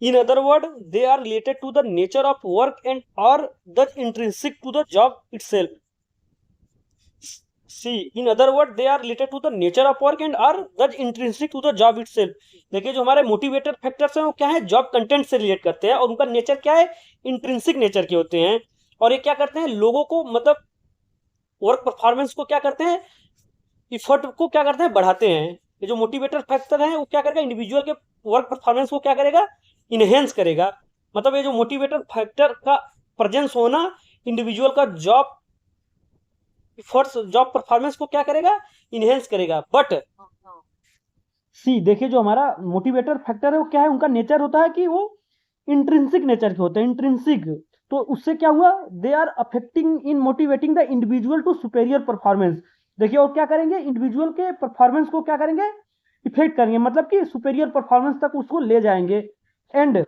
In other words, they are related to the nature of work and are thus intrinsic to the job itself. See, in other words, they are related to the nature of work and are thus intrinsic to the job itself. देखिए जो हमारे मोटिवेटर फैक्टर्स हैं वो क्या है, जॉब कंटेंट से रिलेट करते हैं और उनका नेचर क्या है, इंट्रिंसिक नेचर के होते हैं। और ये क्या करते हैं, लोगों को मतलब वर्क परफॉर्मेंस को क्या करते हैं, इफर्ट को क्या करते हैं, बढ़ाते हैं। ये जो मोटिवेटर फैक्टर है वो क्या करेगा, इंडिविजुअल के वर्क परफॉर्मेंस को क्या करेगा, इनहेंस करेगा। मतलब ये जो मोटिवेटर फैक्टर का प्रेजेंस होना इंडिविजुअल का जॉब इफर्ट्स, जॉब परफॉर्मेंस को क्या करेगा, इनहेंस करेगा। बट सी देखिए जो हमारा मोटिवेटर फैक्टर है वो क्या है, उनका नेचर होता है कि वो इंट्रिंसिक नेचर के होते हैं, इंट्रिंसिक। तो उससे क्या हुआ, they are affecting in motivating the individual to superior performance. देखिए और क्या करेंगे, इंडिविजुअल के परफॉर्मेंस को क्या करेंगे, इफेक्ट करेंगे, मतलब कि सुपेरियर परफॉर्मेंस तक उसको ले जाएंगे। एंड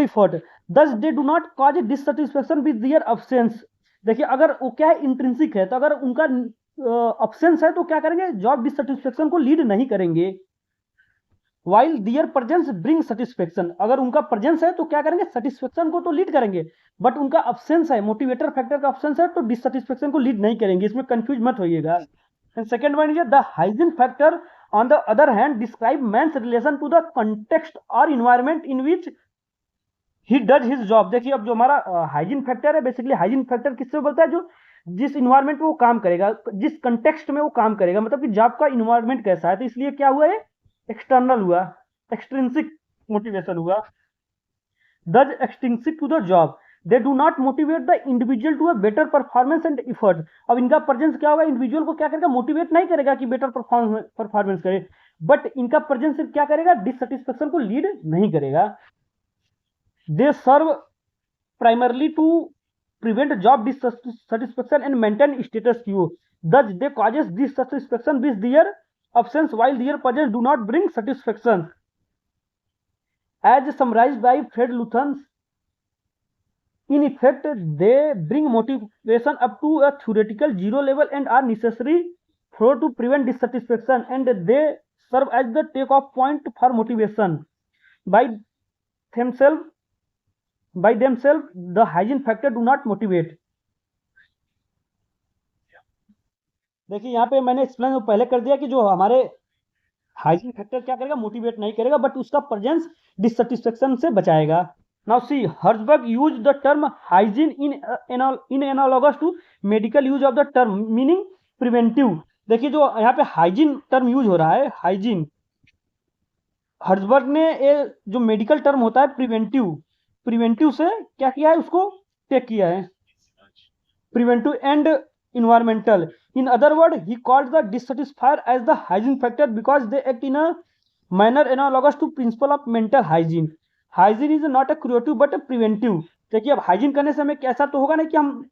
इफर्ट दस they do not cause dissatisfaction with their absence. देखिए अगर वो क्या है, इंट्रिंसिक है, तो अगर उनका अब्सेंस है तो क्या करेंगे, जॉब डिससेटिस्फेक्शन को लीड नहीं करेंगे। वाइल दियर प्रेजेंस ब्रिंग सेटिस्फेक्शन, अगर उनका प्रेजेंस है तो क्या करेंगे, सेटिस्फेक्शन को तो लीड करेंगे। बट उनका अब्सेंस है, मोटिवेटर फैक्टर का अब्सेंस है तो डिससेटिस्फेक्शन को लीड नहीं करेंगे, इसमें कंफ्यूज मत होइएगा। Second one is the hygiene factor on the other hand describe man's relation to the context or environment in which he does his job. देखिए अब जो हमारा हाइजीन फैक्टर है, बेसिकली हाइजीन फैक्टर किससे बोलता है, जो जिस इन्वायरमेंट में वो काम करेगा, जिस कंटेक्स्ट में वो काम करेगा, मतलब कि जॉब का इन्वायरमेंट कैसा है। तो इसलिए क्या हुआ है, एक्सटर्नल हुआ, एक्सट्रिंसिक मोटिवेशन हुआ। thus extrinsic to the job, they do not motivate the individual to a better performance and effort। अब इनका प्रेजेंस क्या होगा, इंडिविजुअल को क्या करेगा, मोटिवेट नहीं करेगा कि बेटर परफॉर्मेंस करे, बट इनका प्रेजेंस सिर्फ क्या करेगा, डिससेटिस्फेक्शन को लीड नहीं करेगा। They serve primarily to prevent job dissatisfaction and maintain status quo, thus they causes dissatisfaction with their absence while their presence do not bring satisfaction, as summarized by Fred Luthans। In effect, they bring motivation up to a theoretical zero level and are necessary for to prevent dissatisfaction, and they serve as the take-off point for motivation by themselves। the hygiene factor do not motivate। देखिए यहाँ पे मैंने एक्सप्लेन पहले कर दिया कि जो हमारे हाइजीन फैक्टर क्या करेगा, मोटिवेट नहीं करेगा, बट उसका प्रेजेंस डिससेटिस्फेक्शन से बचाएगा। Now see, Herzberg use the term hygiene in analogous to medical use of the term meaning preventive. देखिए जो यहाँ पे हाइजीन टर्म यूज हो रहा है, हाइजीन, हर्जबर्ग ने जो मेडिकल टर्म होता है प्रिवेंटिव से क्या किया है, उसको टेक किया है, preventive and environmental। In other words, he called the dissatisfier as the hygiene factor because they act in a manner analogous to principle of mental hygiene। Hygiene is not a curative but a preventive। देखिए अब हाइजीन करने से हमें कैसा तो होगा ना कि हम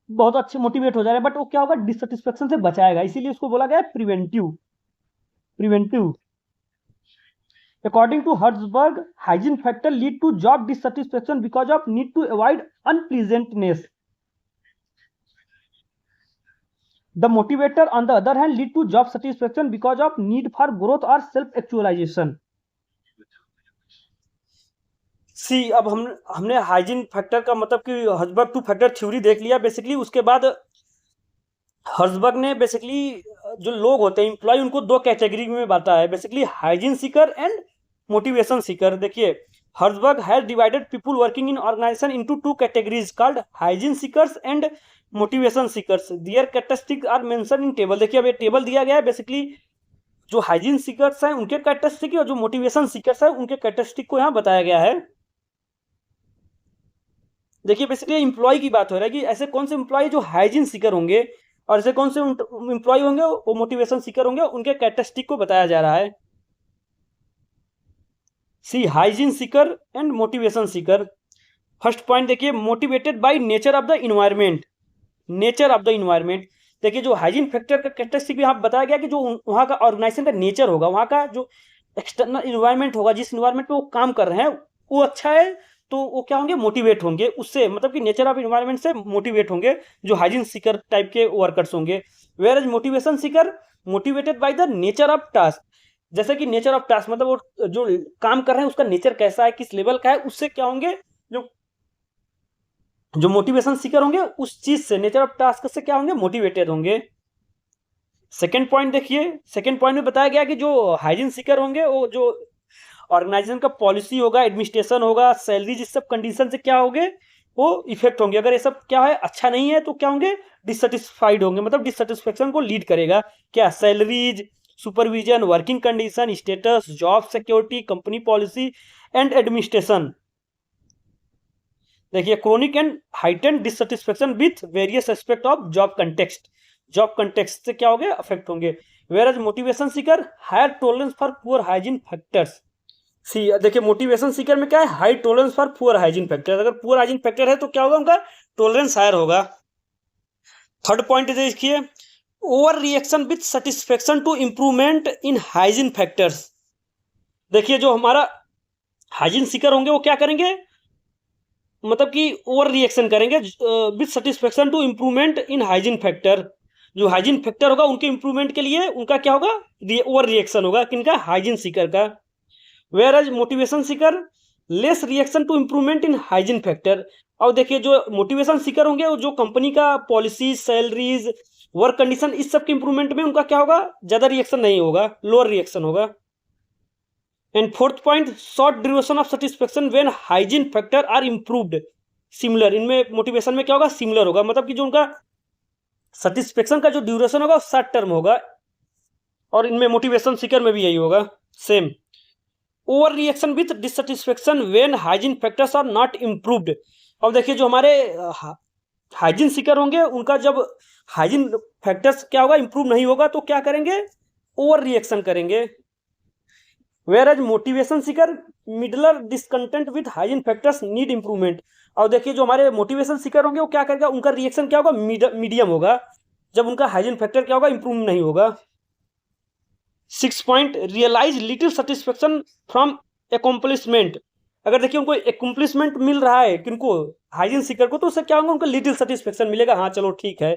बहुत अच्छे मोटिवेट हो जा रहे हैं, बट वो क्या होगा, डिससेटिस्फेक्शन से बचाएगा, इसीलिए उसको बोला गया है preventive. According to Hertzberg, hygiene factor lead to job dissatisfaction because of need to avoid unpleasantness। The motivator on the other hand lead to job satisfaction because of need for growth or self actualization। सी, अब हमने हाइजीन फैक्टर का मतलब कि हर्जबर्ग टू फैक्टर थ्योरी देख लिया बेसिकली। उसके बाद हर्जबर्ग ने बेसिकली जो लोग होते हैं एम्प्लॉय, उनको दो कैटेगरी में बांटा है, basically hygiene seeker and motivation seeker. देखिए Herzberg has divided people working in organization into two categories called hygiene seekers and motivation seekers. Their characteristic are mention in table. देखिए अब ये टेबल दिया गया है, बेसिकली जो हाइजीन सीकर्स हैं उनके कैरेक्टरिस्टिक और जो मोटिवेशन सीकर्स हैं उनके कैरेक्टरिस्टिक को यहाँ बताया गया है। देखिए बेसिकली एम्प्लॉय की बात हो रहा है कि ऐसे कौन से एम्प्लॉय जो हाइजीन सीकर होंगे और ऐसे कौन से एम्प्लॉय होंगे वो मोटिवेशन सीकर होंगे, उनके कैरेक्टरिस्टिक को बताया जा रहा है। See, hygiene seeker and motivation seeker. First point देखिए, motivated by nature of the environment. Nature of the environment, देखिए जो हाइजीन फैक्टर का कैरेक्टरिस्टिक भी यहाँ बताया गया कि जो वहाँ का ऑर्गेनाइजेशन का नेचर होगा, वहाँ का जो एक्सटर्नल इन्वायरमेंट होगा, जिस इन्वायरमेंट पे वो काम कर रहे हैं वो अच्छा है, तो वो क्या होंगे, मोटिवेट होंगे उससे, मतलब कि नेचर ऑफ इन्वायरमेंट से मोटिवेट होंगे जो हाइजीन सीकर टाइप के वर्कर्स होंगे। Where as motivation seeker motivated by the nature of task. जैसे कि नेचर ऑफ टास्क मतलब वो जो काम कर रहे हैं उसका नेचर कैसा है, किस लेवल का है, उससे क्या होंगे, जो मोटिवेशन सीकर होंगे उस चीज से, नेचर ऑफ टास्क से क्या होंगे, मोटिवेटेड होंगे। सेकेंड पॉइंट देखिए, सेकेंड पॉइंट में बताया गया कि जो हाइजीन सीकर होंगे वो जो ऑर्गेनाइजेशन का पॉलिसी होगा, एडमिनिस्ट्रेशन होगा, सैलरी, इस सब कंडीशन से क्या होंगे, वो इफेक्ट होंगे। अगर ये सब क्या है, अच्छा नहीं है, तो क्या होंगे, डिससेटिस्फाइड होंगे, मतलब डिससेटिस्फेक्शन को लीड करेगा। क्या, salaries, supervision, working condition, status, job security, company policy and administration. देखिए chronic and heightened dissatisfaction with various aspect of job context. Job context से क्या होंगे, अफेक्ट होंगे। Where as motivation seeker higher tolerance for poor hygiene factors. See, देखिए मोटिवेशन सीकर में क्या है, high tolerance for poor hygiene factor. अगर पुअर हाइजीन फैक्टर है तो क्या होगा, उनका टॉलरेंस हायर होगा। थर्ड पॉइंट देखिए, overreaction with satisfaction to improvement in hygiene factors. देखिए जो हमारा हाइजीन सीकर होंगे वो क्या करेंगे, मतलब कि ओवर रिएक्शन करेंगे with satisfaction to improvement in hygiene factor. जो हाइजीन फैक्टर होगा उनके इंप्रूवमेंट के लिए उनका क्या होगा, ओवर रिएक्शन होगा, किनका, हाइजीन सीकर का। Where as motivation seeker less reaction to improvement in hygiene factor. और देखिए जो मोटिवेशन सीकर होंगे वो जो कंपनी का पॉलिसी, सैलरीज, वर्क कंडीशन, इस सब के इंप्रूवमेंट में उनका क्या होगा, ज्यादा रिएक्शन नहीं होगा, लोअर रिएक्शन होगा। And fourth point, short duration of satisfaction when hygiene factor are improved. Similar, इनमें मोटिवेशन में क्या होगा, सिमिलर होगा, मतलब कि जो उनका सेटिस्फेक्शन का जो ड्यूरेशन होगा शॉर्ट टर्म होगा, और इनमें मोटिवेशन सीकर में भी यही होगा, same. Overreaction with dissatisfaction when hygiene factors are not improved. अब देखिए जो हमारे हाइजीन सीकर होंगे उनका जब हाइजीन फैक्टर्स क्या होगा, इंप्रूव नहीं होगा, तो क्या करेंगे, ओवर रिएक्शन करेंगे। Where as motivation seeker milder discontent with hygiene factors need improvement. और देखिए जो हमारे मोटिवेशन सीकर होंगे वो क्या करेगा, उनका रिएक्शन क्या होगा, मीडियम होगा, जब उनका हाइजीन फैक्टर क्या होगा, इंप्रूव नहीं होगा। 6 point, realise little satisfaction from accomplishment. अगर देखिए उनको एकम्प्लिशमेंट मिल रहा है किनको, हाइजीन सीकर को, तो उससे क्या होगा, उनको लिटिल सेटिस्फेक्शन मिलेगा, हाँ चलो ठीक है।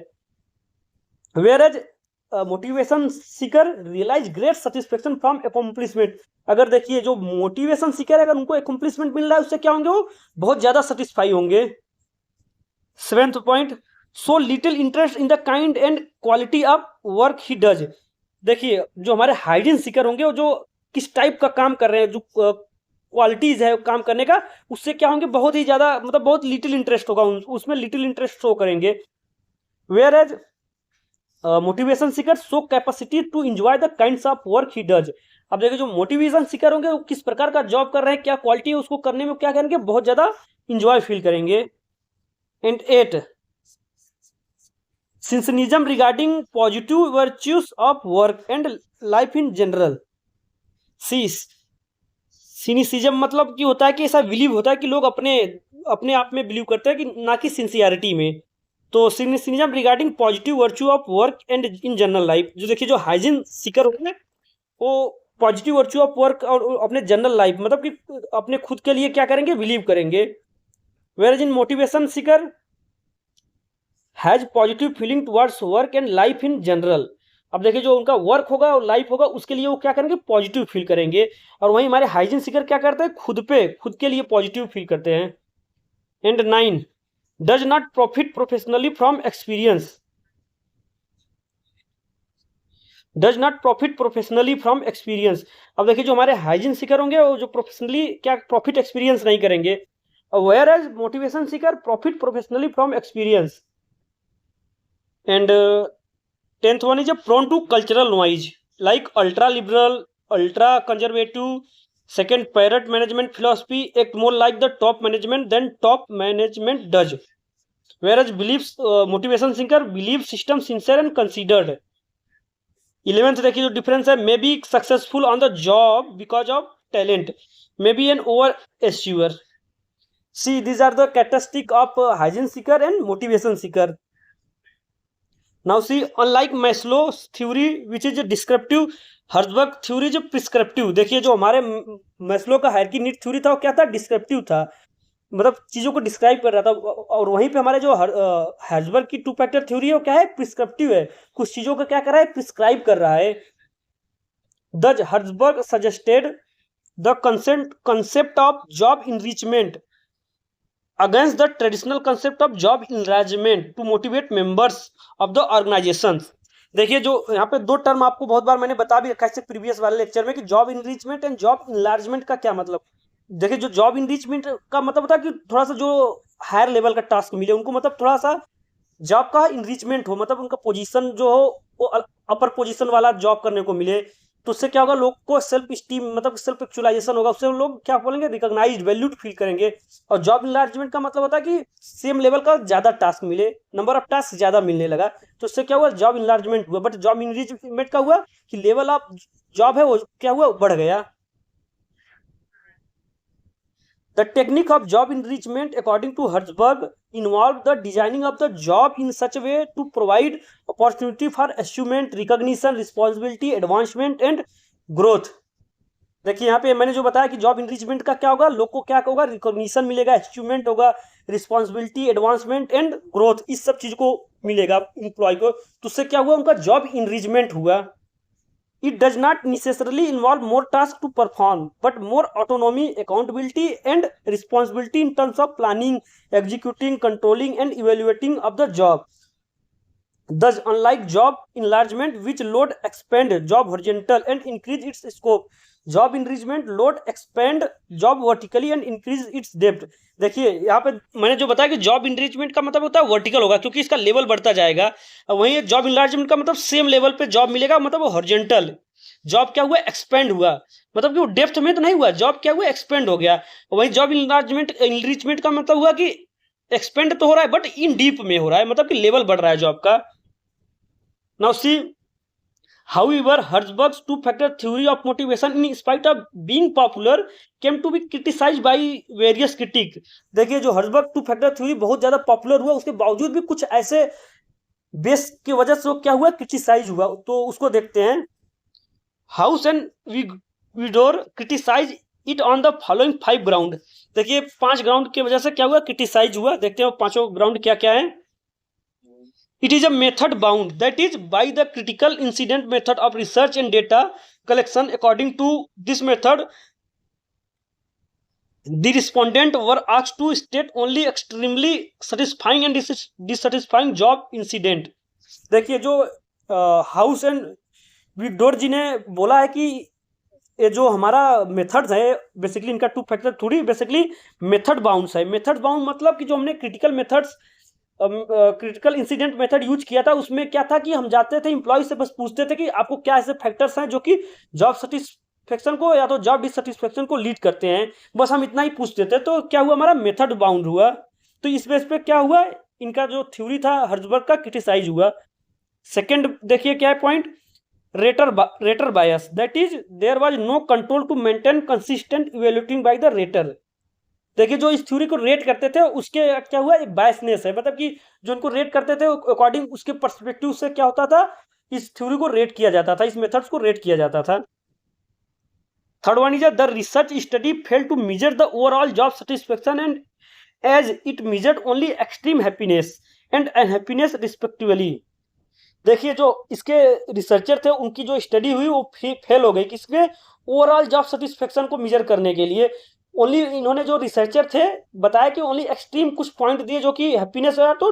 Where as motivation seeker realise great satisfaction from accomplishment. अगर देखिए जो मोटिवेशन सीकर है, अगर उनको एकम्प्लिशमेंट मिल रहा है, उससे क्या होंगे, वो बहुत ज्यादा सेटिस्फाई होंगे। 7th point, so little interest in the kind and quality of work he does. देखिए जो हमारे हाइजीन सीकर होंगे वो जो किस टाइप का काम कर रहे हैं, जो क्वालिटीज है काम करने का, उससे क्या होंगे, बहुत ही ज्यादा, मतलब बहुत लिटिल इंटरेस्ट होगा, उसमें लिटिल इंटरेस्ट शो करेंगे। Where as motivation seeker show capacity to enjoy the kinds of work he does. अब देखिए जो मोटिवेशन सीकर होंगे वो किस प्रकार का जॉब कर रहे हैं, क्या क्वालिटी है, उसको करने में क्या करेंगे, बहुत ज्यादा इंजॉय फील करेंगे। And 8, cynicism regarding positive virtues of work and life in general. Cynicism मतलब कि होता है कि ऐसा बिलीव होता है कि लोग अपने आप में बिलीव करते हैं कि ना कि सिंसियरिटी में। तो cynicism regarding positive virtue of work and in general life. जो देखिए जो हाइजीन सीकर होंगे वो पॉजिटिव वर्च्यू ऑफ वर्क और अपने जनरल लाइफ, मतलब कि अपने खुद के लिए क्या करेंगे, बिलीव करेंगे। Where in motivation seeker has positive feeling towards work and life in general. अब देखिए जो उनका वर्क होगा और लाइफ होगा उसके लिए वो क्या करेंगे, पॉजिटिव फील करेंगे। और वहीं हमारे हाइजीन सीकर क्या करते हैं, खुद के लिए पॉजिटिव फील करते हैं। And 9, does not profit professionally from experience. Does not profit professionally from experience. अब देखिए जो हमारे हाइजीन सीकर होंगे वो जो प्रोफेशनली क्या प्रॉफिट एक्सपीरियंस नहीं करेंगे। Where as motivation seeker profit professionally from experience. And 10th one is a prone to cultural noise like ultra liberal, ultra conservative. Second, parrot management philosophy act more like the top management than top management does. Whereas beliefs motivation thinker belief system sincere and considered. 11th देखिए जो डिफरेंस है, may be successful on the job because of talent, may be an over assure. See these are the characteristic of hygiene seeker and motivation seeker. Now see, unlike Maslow's theory which is descriptive, Herzberg theory जो प्रिस्क्रिप्टिव। देखिए जो हमारे मैस्लो का हायरार्की नीड थ्योरी था वो क्या था, डिस्क्रिप्टिव था, मतलब चीज़ों को डिस्क्राइब कर रहा था। और वहीं पे हमारे जो हर्ज़बर्ग की 2 फैक्टर थ्योरी है वो क्या है, प्रिस्क्रिप्टिव है, कुछ चीज़ों का क्या कर रहा है, प्रिस्क्राइब कर रहा है। दज Herzberg suggested the concept of job enrichment against the traditional concept of job enlargement to motivate members of the organizations। देखिए जो यहाँ पे 2 टर्म आपको बहुत बार मैंने बता भी रखा है प्रीवियस वाले लेक्चर में कि job enrichment and job enlargement का क्या मतलब। देखिए जो जॉब इनरिचमेंट का मतलब होता है कि थोड़ा सा जो हायर लेवल का टास्क मिले उनको, मतलब थोड़ा सा जॉब का इनरिचमेंट हो, मतलब उनका पोजीशन जो हो वो अपर पोजीशन वाला जॉब करने को मिले, तो उससे क्या होगा, लोग को सेल्फ स्टीम मतलब सेल्फ एक्चुअलाइजेशन होगा, उससे लोग क्या बोलेंगे, रिकॉग्नाइज्ड वैल्यूड फील करेंगे। और जॉब इनलार्जमेंट का मतलब होता है कि सेम लेवल का ज़्यादा टास्क मिले, नंबर ऑफ टास्क ज़्यादा मिलने लगा, तो उससे क्या हुआ, जॉब इनलार्जमेंट हुआ। बट जॉब इनरिचमेंट का हुआ कि लेवल ऑफ जॉब है वो क्या हुआ, बढ़ गया। The technique of job enrichment, according to Hertzberg, involved the designing of the job in such a way to provide opportunity for achievement, recognition, responsibility, advancement and growth। देखिए यहाँ पे मैंने जो बताया कि जॉब इनरिचमेंट का क्या होगा, लोग को क्या होगा, रिकॉग्निशन मिलेगा, अचीवमेंट होगा, रिस्पॉन्सिबिलिटी, एडवांसमेंट एंड ग्रोथ, इस सब चीज को मिलेगा एम्प्लॉय को, तो उससे क्या हुआ, उनका जॉब इनरिचमेंट हुआ। It does not necessarily involve more tasks to perform, but more autonomy, accountability, and responsibility in terms of planning, executing, controlling, and evaluating of the job. Thus, unlike job enlargement, which load expand job horizontal and increase its scope, job enrichment load expand job vertically and increase its depth। देखिए यहाँ पे मैंने जो बताया कि जॉब इनरिचमेंट का मतलब होता है वर्टिकल होगा क्योंकि इसका लेवल बढ़ता जाएगा, वहीं जॉब इनलार्जमेंट का मतलब सेम लेवल पे जॉब मिलेगा, मतलब वो हॉरिजॉन्टल, जॉब क्या हुआ, एक्सपेंड हुआ, मतलब कि वो डेप्थ में तो नहीं हुआ, जॉब क्या हुआ, एक्सपेंड हो गया। वही जॉब इनरिचमेंट का मतलब हुआ कि एक्सपेंड तो हो रहा है बट इन डीप में हो रहा है, मतलब कि लेवल बढ़ रहा है जॉब का। Now see however Herzberg's two factor theory of motivation in spite of being popular came to be criticized by various critics। देखिए जो हर्जबर्ग टू फैक्टर थ्योरी बहुत ज्यादा पॉपुलर हुआ, उसके बावजूद भी कुछ ऐसे बेस की वजह से वो क्या हुआ, क्रिटिसाइज हुआ। तो उसको देखते हैं। House and Wigdor criticize it on the following 5 ground. देखिए 5 ग्राउंड की वजह से क्या हुआ, क्रिटिसाइज हुआ। देखते हैं वो पांचों ग्राउंड क्या क्या है। It is a method bound, that is by the critical incident method of research and data collection. According to this method, the respondent were asked to state only extremely satisfying and dissatisfying job incident। देखिए जो हाउस एंड विगडोर जी ने बोला है कि ये जो हमारा मेथड्स है बेसिकली इनका to factor theory basically method bound है। मेथड बाउंड मतलब कि जो हमने critical methods critical incident method use किया था, उसमें क्या था कि हम जाते थे एम्प्लॉय से, बस पूछते थे कि आपको क्या ऐसे फैक्टर्स हैं जो कि जॉब सेटिस्फेक्शन को या तो जॉब डिससेटिस्फेक्शन को लीड करते हैं, बस हम इतना ही पूछते थे। तो क्या हुआ, हमारा मेथड बाउंड हुआ। तो इस बेस पे क्या हुआ, इनका जो थ्योरी था हर्जबर्ग का क्रिटिसाइज हुआ। सेकेंड देखिए क्या है point, rater bias, that is there was no control to maintain consistent evaluating by the rater. देखिए जो इस थ्योरी को रेट करते थे उसके क्या हुआ, एक बायसनेस है, मतलब कि जो उनको रेट करते थे अकॉर्डिंग उसके पर्सपेक्टिव से क्या होता था, इस थ्योरी को रेट किया जाता था, इस मेथड्स को रेट किया जाता था। Third one is the research study fail to measure the overall job satisfaction and as it measured only extreme happiness and unhappiness respectively. देखिए जो इसके रिसर्चर थे उनकी जो स्टडी हुई वो फेल हो गई, किसके, ओवरऑल जॉब सेटिस्फेक्शन को मेजर करने के लिए। ओनली इन्होंने जो रिसर्चर थे बताया कि ओनली एक्सट्रीम कुछ पॉइंट दिए जो कि हैप्पीनेस है तो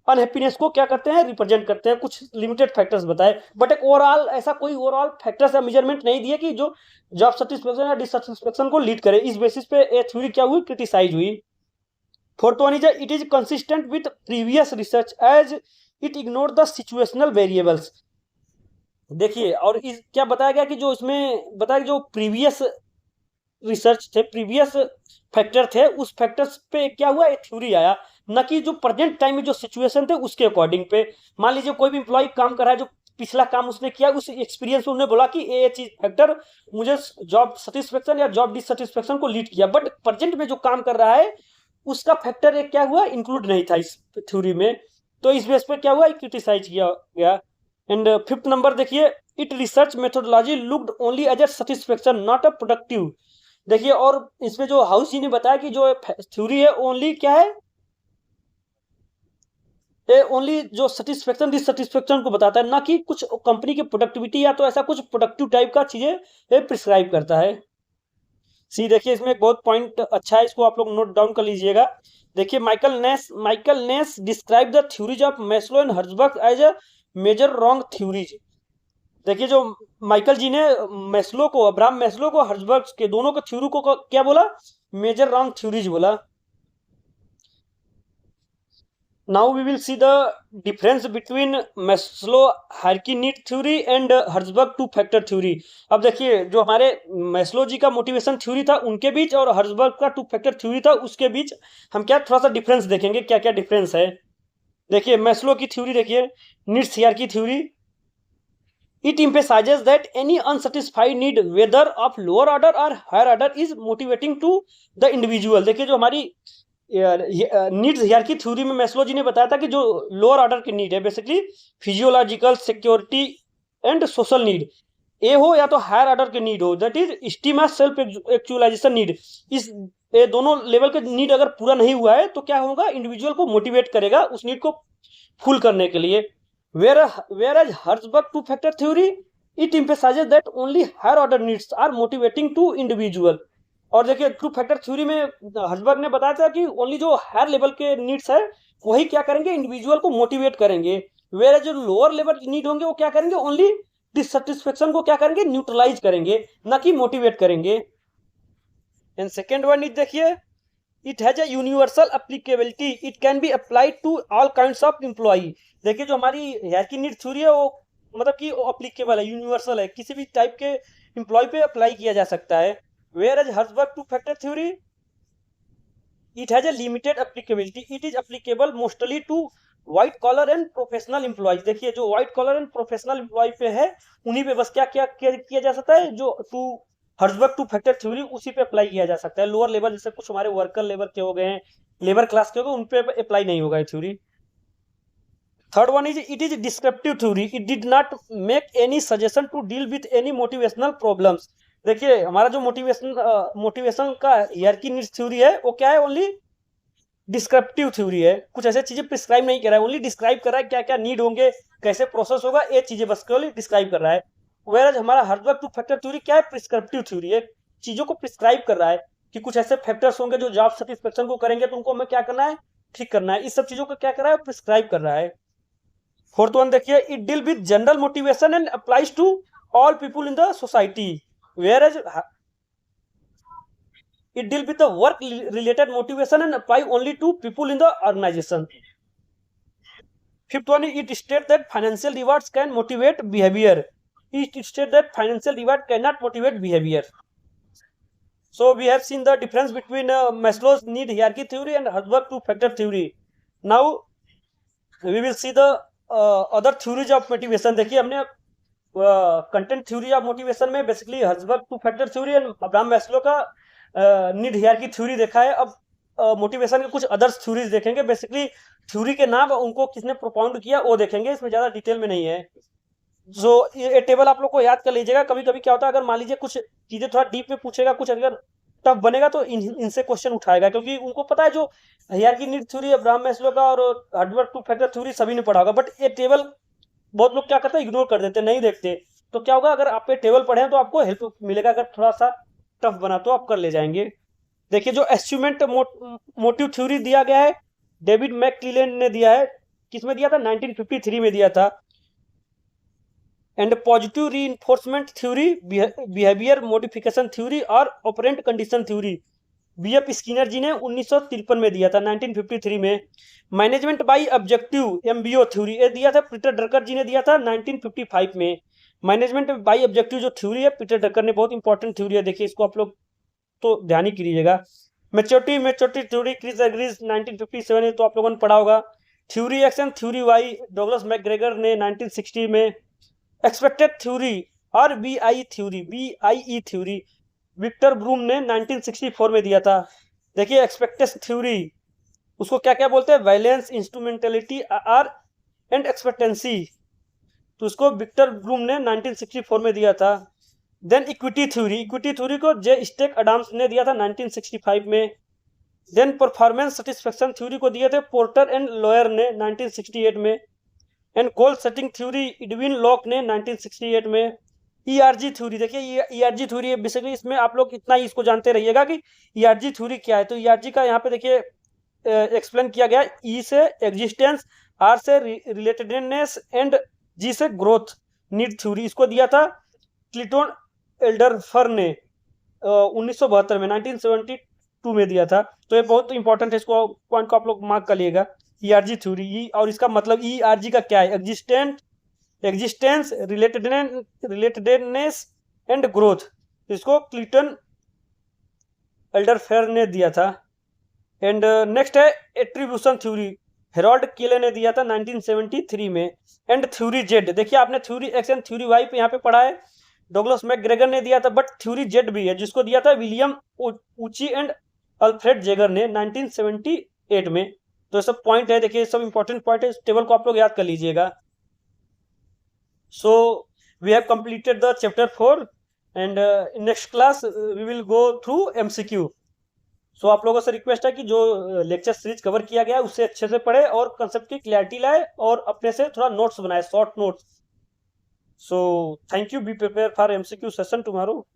अनहैप्पीनेस को क्या करते हैं, रिप्रेजेंट करते हैं, कुछ लिमिटेड फैक्टर्स बताए, बट एक ओवरऑल ऐसा कोई ओवरऑल फैक्टर्स या मेजरमेंट नहीं दिए कि जो जॉब सेटिस्फेक्शन या डिससेटिस्फेक्शन को लीड करे। इस बेसिस पे ये थ्योरी क्या हुई, क्रिटिसाइज हुई। Fourth one is it is consistent with previous research as it ignore the situational variables. देखिए और इस क्या बताया गया कि जो इसमें बताया जो प्रीवियस रिसर्च थे, प्रीवियस फैक्टर थे, उस फैक्टर्स पे क्या हुआ, एक थ्योरी आया, न कि जो प्रेजेंट टाइम में जो सिचुएशन थे उसके अकॉर्डिंग पे। मान लीजिए कोई भी एम्प्लॉय काम कर रहा है, जो पिछला काम उसने किया उस एक्सपीरियंस में उन्होंने बोला कि ये चीज फैक्टर मुझे जॉब सेटिस्फेक्शन या जॉब डिससेटिस्फेक्शन को लीड किया, बट प्रेजेंट में जो काम कर रहा है उसका फैक्टर एक क्या हुआ, इंक्लूड नहीं था इस थ्योरी में। तो इस बेस पे क्या हुआ, क्रिटिसाइज किया गया। एंड फिफ्थ नंबर देखिए, it research methodology looked only as a satisfaction not a productive. देखिए और इसमें जो हाउस जी ने बताया कि जो थ्योरी है ओनली क्या है, ये ओनली जो सेटिस्फेक्शन डिससेटिस्फेक्शन को बताता है, ना कि कुछ कंपनी की प्रोडक्टिविटी या तो ऐसा कुछ प्रोडक्टिव टाइप का चीजें ये प्रिस्क्राइब करता है। सी देखिए इसमें एक बहुत पॉइंट अच्छा है, इसको आप लोग नोट डाउन कर लीजिएगा। देखिए Michael Ness describe the theories of Maslow and Herzberg as a major wrong theories. देखिए जो माइकल जी ने मैस्लो को, अब्राहम मैस्लो को, हर्जबर्ग के दोनों के थ्योरी को क्या बोला, मेजर रॉन्ग थ्योरीज बोला। Now we will see the difference between Maslow hierarchy need theory and Herzberg two factor theory. अब देखिए जो हमारे मैस्लो जी का मोटिवेशन थ्योरी था उनके बीच और हर्जबर्ग का टू फैक्टर थ्योरी था उसके बीच हम क्या थोड़ा सा डिफरेंस देखेंगे, क्या क्या डिफरेंस है। देखिए मैस्लो की थ्योरी देखिए, needs hierarchy theory, it emphasizes that any unsatisfied need whether of lower order or higher order is motivating to the individual। देखिए जो हमारी नीड्स हियरकी थ्योरी में मैस्लो जी ने बताया था कि जो लोअर ऑर्डर की नीड है basically physiological, security and social need, ए हो या तो हायर ऑर्डर की नीड हो, that is esteem self actualisation need. इस ये दोनों लेवल के नीड अगर पूरा नहीं हुआ है तो क्या होगा, इंडिविजुअल को मोटिवेट करेगा उस नीड को फुल करने के लिए। whereas Herzberg two factor theory it emphasizes that only higher order needs are motivating to individual। और देखिए टू फैक्टर थ्योरी में हर्जबर्ग ने बताया था कि ओनली जो हायर लेवल के नीड्स है वही क्या करेंगे, इंडिविजुअल को मोटिवेट करेंगे, वेयर जो लोअर लेवल नीड होंगे वो क्या करेंगे, ओनली डिससेटिस्फेक्शन को क्या करेंगे, न्यूट्रलाइज करेंगे, ना कि मोटिवेट करेंगे। एंड सेकेंड वन इज देखिए, it has a universal applicability, it can be applied to all kinds of employee. देखिए जो हमारी हायरार्की नीड थ्योरी है वो मतलब कि अप्लीकेबल है, यूनिवर्सल है, किसी भी टाइप के एम्प्लॉय पे अप्लाई किया जा सकता है। Whereas Herzberg two factor theory it has a limited applicability, it is applicable mostly to white collar and professional employees। देखिए जो white collar and professional employee पे है उन्हीं पे बस क्या क्या किया जा सकता है, जो two Herzberg two factor theory उसी पे अप्लाई किया जा सकता है। लोअर लेवल जैसे कुछ हमारे वर्कर लेबर के हो गए हैं, लेबर क्लास के हो गए, उन पे अप्लाई नहीं होगा ये theory. Third one is it is descriptive theory, it did not make any suggestion to deal with any motivational problems. देखिए हमारा जो मोटिवेशन का हियरकी नीड्स थ्योरी है वो क्या है, ओनली डिस्क्रिप्टिव थ्योरी है, कुछ ऐसे चीजें प्रिस्क्राइब नहीं कर रहा है, ओनली डिस्क्राइब कर रहा है क्या क्या नीड होंगे, कैसे प्रोसेस होगा, ये चीजें बस केवल डिस्क्राइब कर रहा है। वेयर हमारा हर्जबर्ग टू फैक्टर थ्योरी क्या है, प्रिस्क्रिप्टिव थ्योरी है, चीजों को प्रिस्क्राइब कर रहा है कि कुछ ऐसे फैक्टर्स होंगे जो जॉब सेटिस्फेक्शन को करेंगे तो उनको हमें क्या करना है, ठीक करना है, इस सब चीजों को क्या कर रहा है, प्रिस्क्राइब कर रहा है। फोर्थ वन देखिए, it deal with general motivation and applies to all people in the society, whereas it deal with the work related motivation and apply only to people in the organization। Fifth one, it states that financial rewards can motivate behavior, it states that financial reward cannot motivate behavior। So we have seen the difference between Maslow's need hierarchy theory and Herzberg two factor theory। Now we will see the other theories of motivation। देखिए हमने कंटेंट थ्योरी ऑफ मोटिवेशन में basically Herzberg two factor theory and Abraham Maslow का नीड हियरार्की थ्योरी देखा है। अब मोटिवेशन के कुछ अदर्स थ्योरीज देखेंगे, बेसिकली थ्योरी के नाम उनको किसने प्रोपाउंड किया वो देखेंगे, इसमें ज्यादा डिटेल में नहीं है। जो ये टेबल आप लोग को याद कर लीजिएगा, कभी कभी क्या होता है अगर मान लीजिए कुछ चीजें थोड़ा डीप में पूछेगा, कुछ अगर टफ बनेगा तो इनसे क्वेश्चन उठाएगा, क्योंकि उनको पता है जो hierarchy need theory Abraham Maslow का और हर्जबर्ग टू फैक्टर थ्योरी सभी ने पढ़ा होगा, बट ये टेबल बहुत लोग क्या करते हैं, इग्नोर कर देते, नहीं देखते। तो क्या होगा, अगर आप पे टेबल पढ़े हैं तो आपको हेल्प मिलेगा, अगर थोड़ा सा टफ बना तो आप कर ले जाएंगे। देखिए जो अचीवमेंट मोटिव थ्योरी दिया गया है, डेविड मैकक्लेलन ने दिया है, किसमें दिया था, 1953 में दिया था। And positive reinforcement theory, behaviour modification theory और operant condition theory, BF Skinner ji ने 1953 में दिया था, 1953 में। Management by objective MBO theory ये दिया था, पीटर ड्रकर जी ने दिया था 1955 में। मैनेजमेंट बाय ऑब्जेक्टिव जो थ्योरी है पीटर ड्रकर ने, बहुत इंपॉर्टेंट थ्योरी है, देखिए इसको आप लोग तो ध्यान ही कीजिएगा। मैच्योरिटी थ्योरी क्रिस एग्रीज 1957 है, तो आप लोगों ने पढ़ा होगा। Theory X and theory Y Douglas McGregor ने 1960 में। एक्सपेक्टेड थ्योरी और बीआई थ्योरी विक्टर ब्रूम ने 1964 में दिया था। देखिए एक्सपेक्टेड थ्योरी उसको क्या क्या बोलते हैं, valence, instrumentality are and expectancy, तो उसको विक्टर ब्रूम ने 1964 में दिया था। देन इक्विटी थ्योरी को जे स्टेक अडाम्स ने दिया था 1965 में। देन परफॉर्मेंस सेटिस्फेक्शन थ्योरी को दिए थे पोर्टर एंड लॉयर ने 1968 में। And goal setting theory Edwin lock ने 1968 में। ईआरजी थ्योरी, देखिए ईआरजी थ्योरी बेसिकली इसमें आप लोग इतना ही इसको जानते रहिएगा कि ईआरजी थ्योरी क्या है। तो ईआरजी का यहाँ पे देखिए एक्सप्लेन किया गया, ई से एग्जिस्टेंस, आर से रिलेटेडनेस एंड जी से ग्रोथ नीड थ्योरी, इसको दिया था क्लिटोन एल्डरफर ने 1972 में, 1972 में दिया था। तो ये बहुत इंपॉर्टेंट है, इसको पॉइंट को आप लोग मार्क कर लिएगा, ईआरजी थ्योरी। और इसका मतलब ईआरजी का क्या है, एग्जिस्टेंस, रिलेटेडनेस एंड ग्रोथ, इसको क्लिटन एल्डरफेयर ने दिया था। एंड नेक्स्ट है एट्रीब्यूशन थ्योरी, हेरोल्ड केले ने दिया था 1973 में। एंड थ्योरी जेड, देखिए आपने theory X and theory Y पे यहाँ पे पढ़ा है, डगलस मैकग्रेगर ने दिया था, बट थ्योरी जेड भी है जिसको दिया था विलियम ऊची एंड अल्फ्रेड जेगर ने 1978 में। तो ये सब पॉइंट है, देखिए सब इंपॉर्टेंट पॉइंट है, इस टेबल को आप लोग याद कर लीजिएगा। So we have completed the chapter 4 and next class we will go through MCQ. सो आप लोगों से रिक्वेस्ट है कि जो लेक्चर सीरीज कवर किया गया है उससे अच्छे से पढ़े और कंसेप्ट की क्लैरिटी लाए और अपने से थोड़ा नोट्स बनाए, short notes. So thank you, be prepare for MCQ session tomorrow.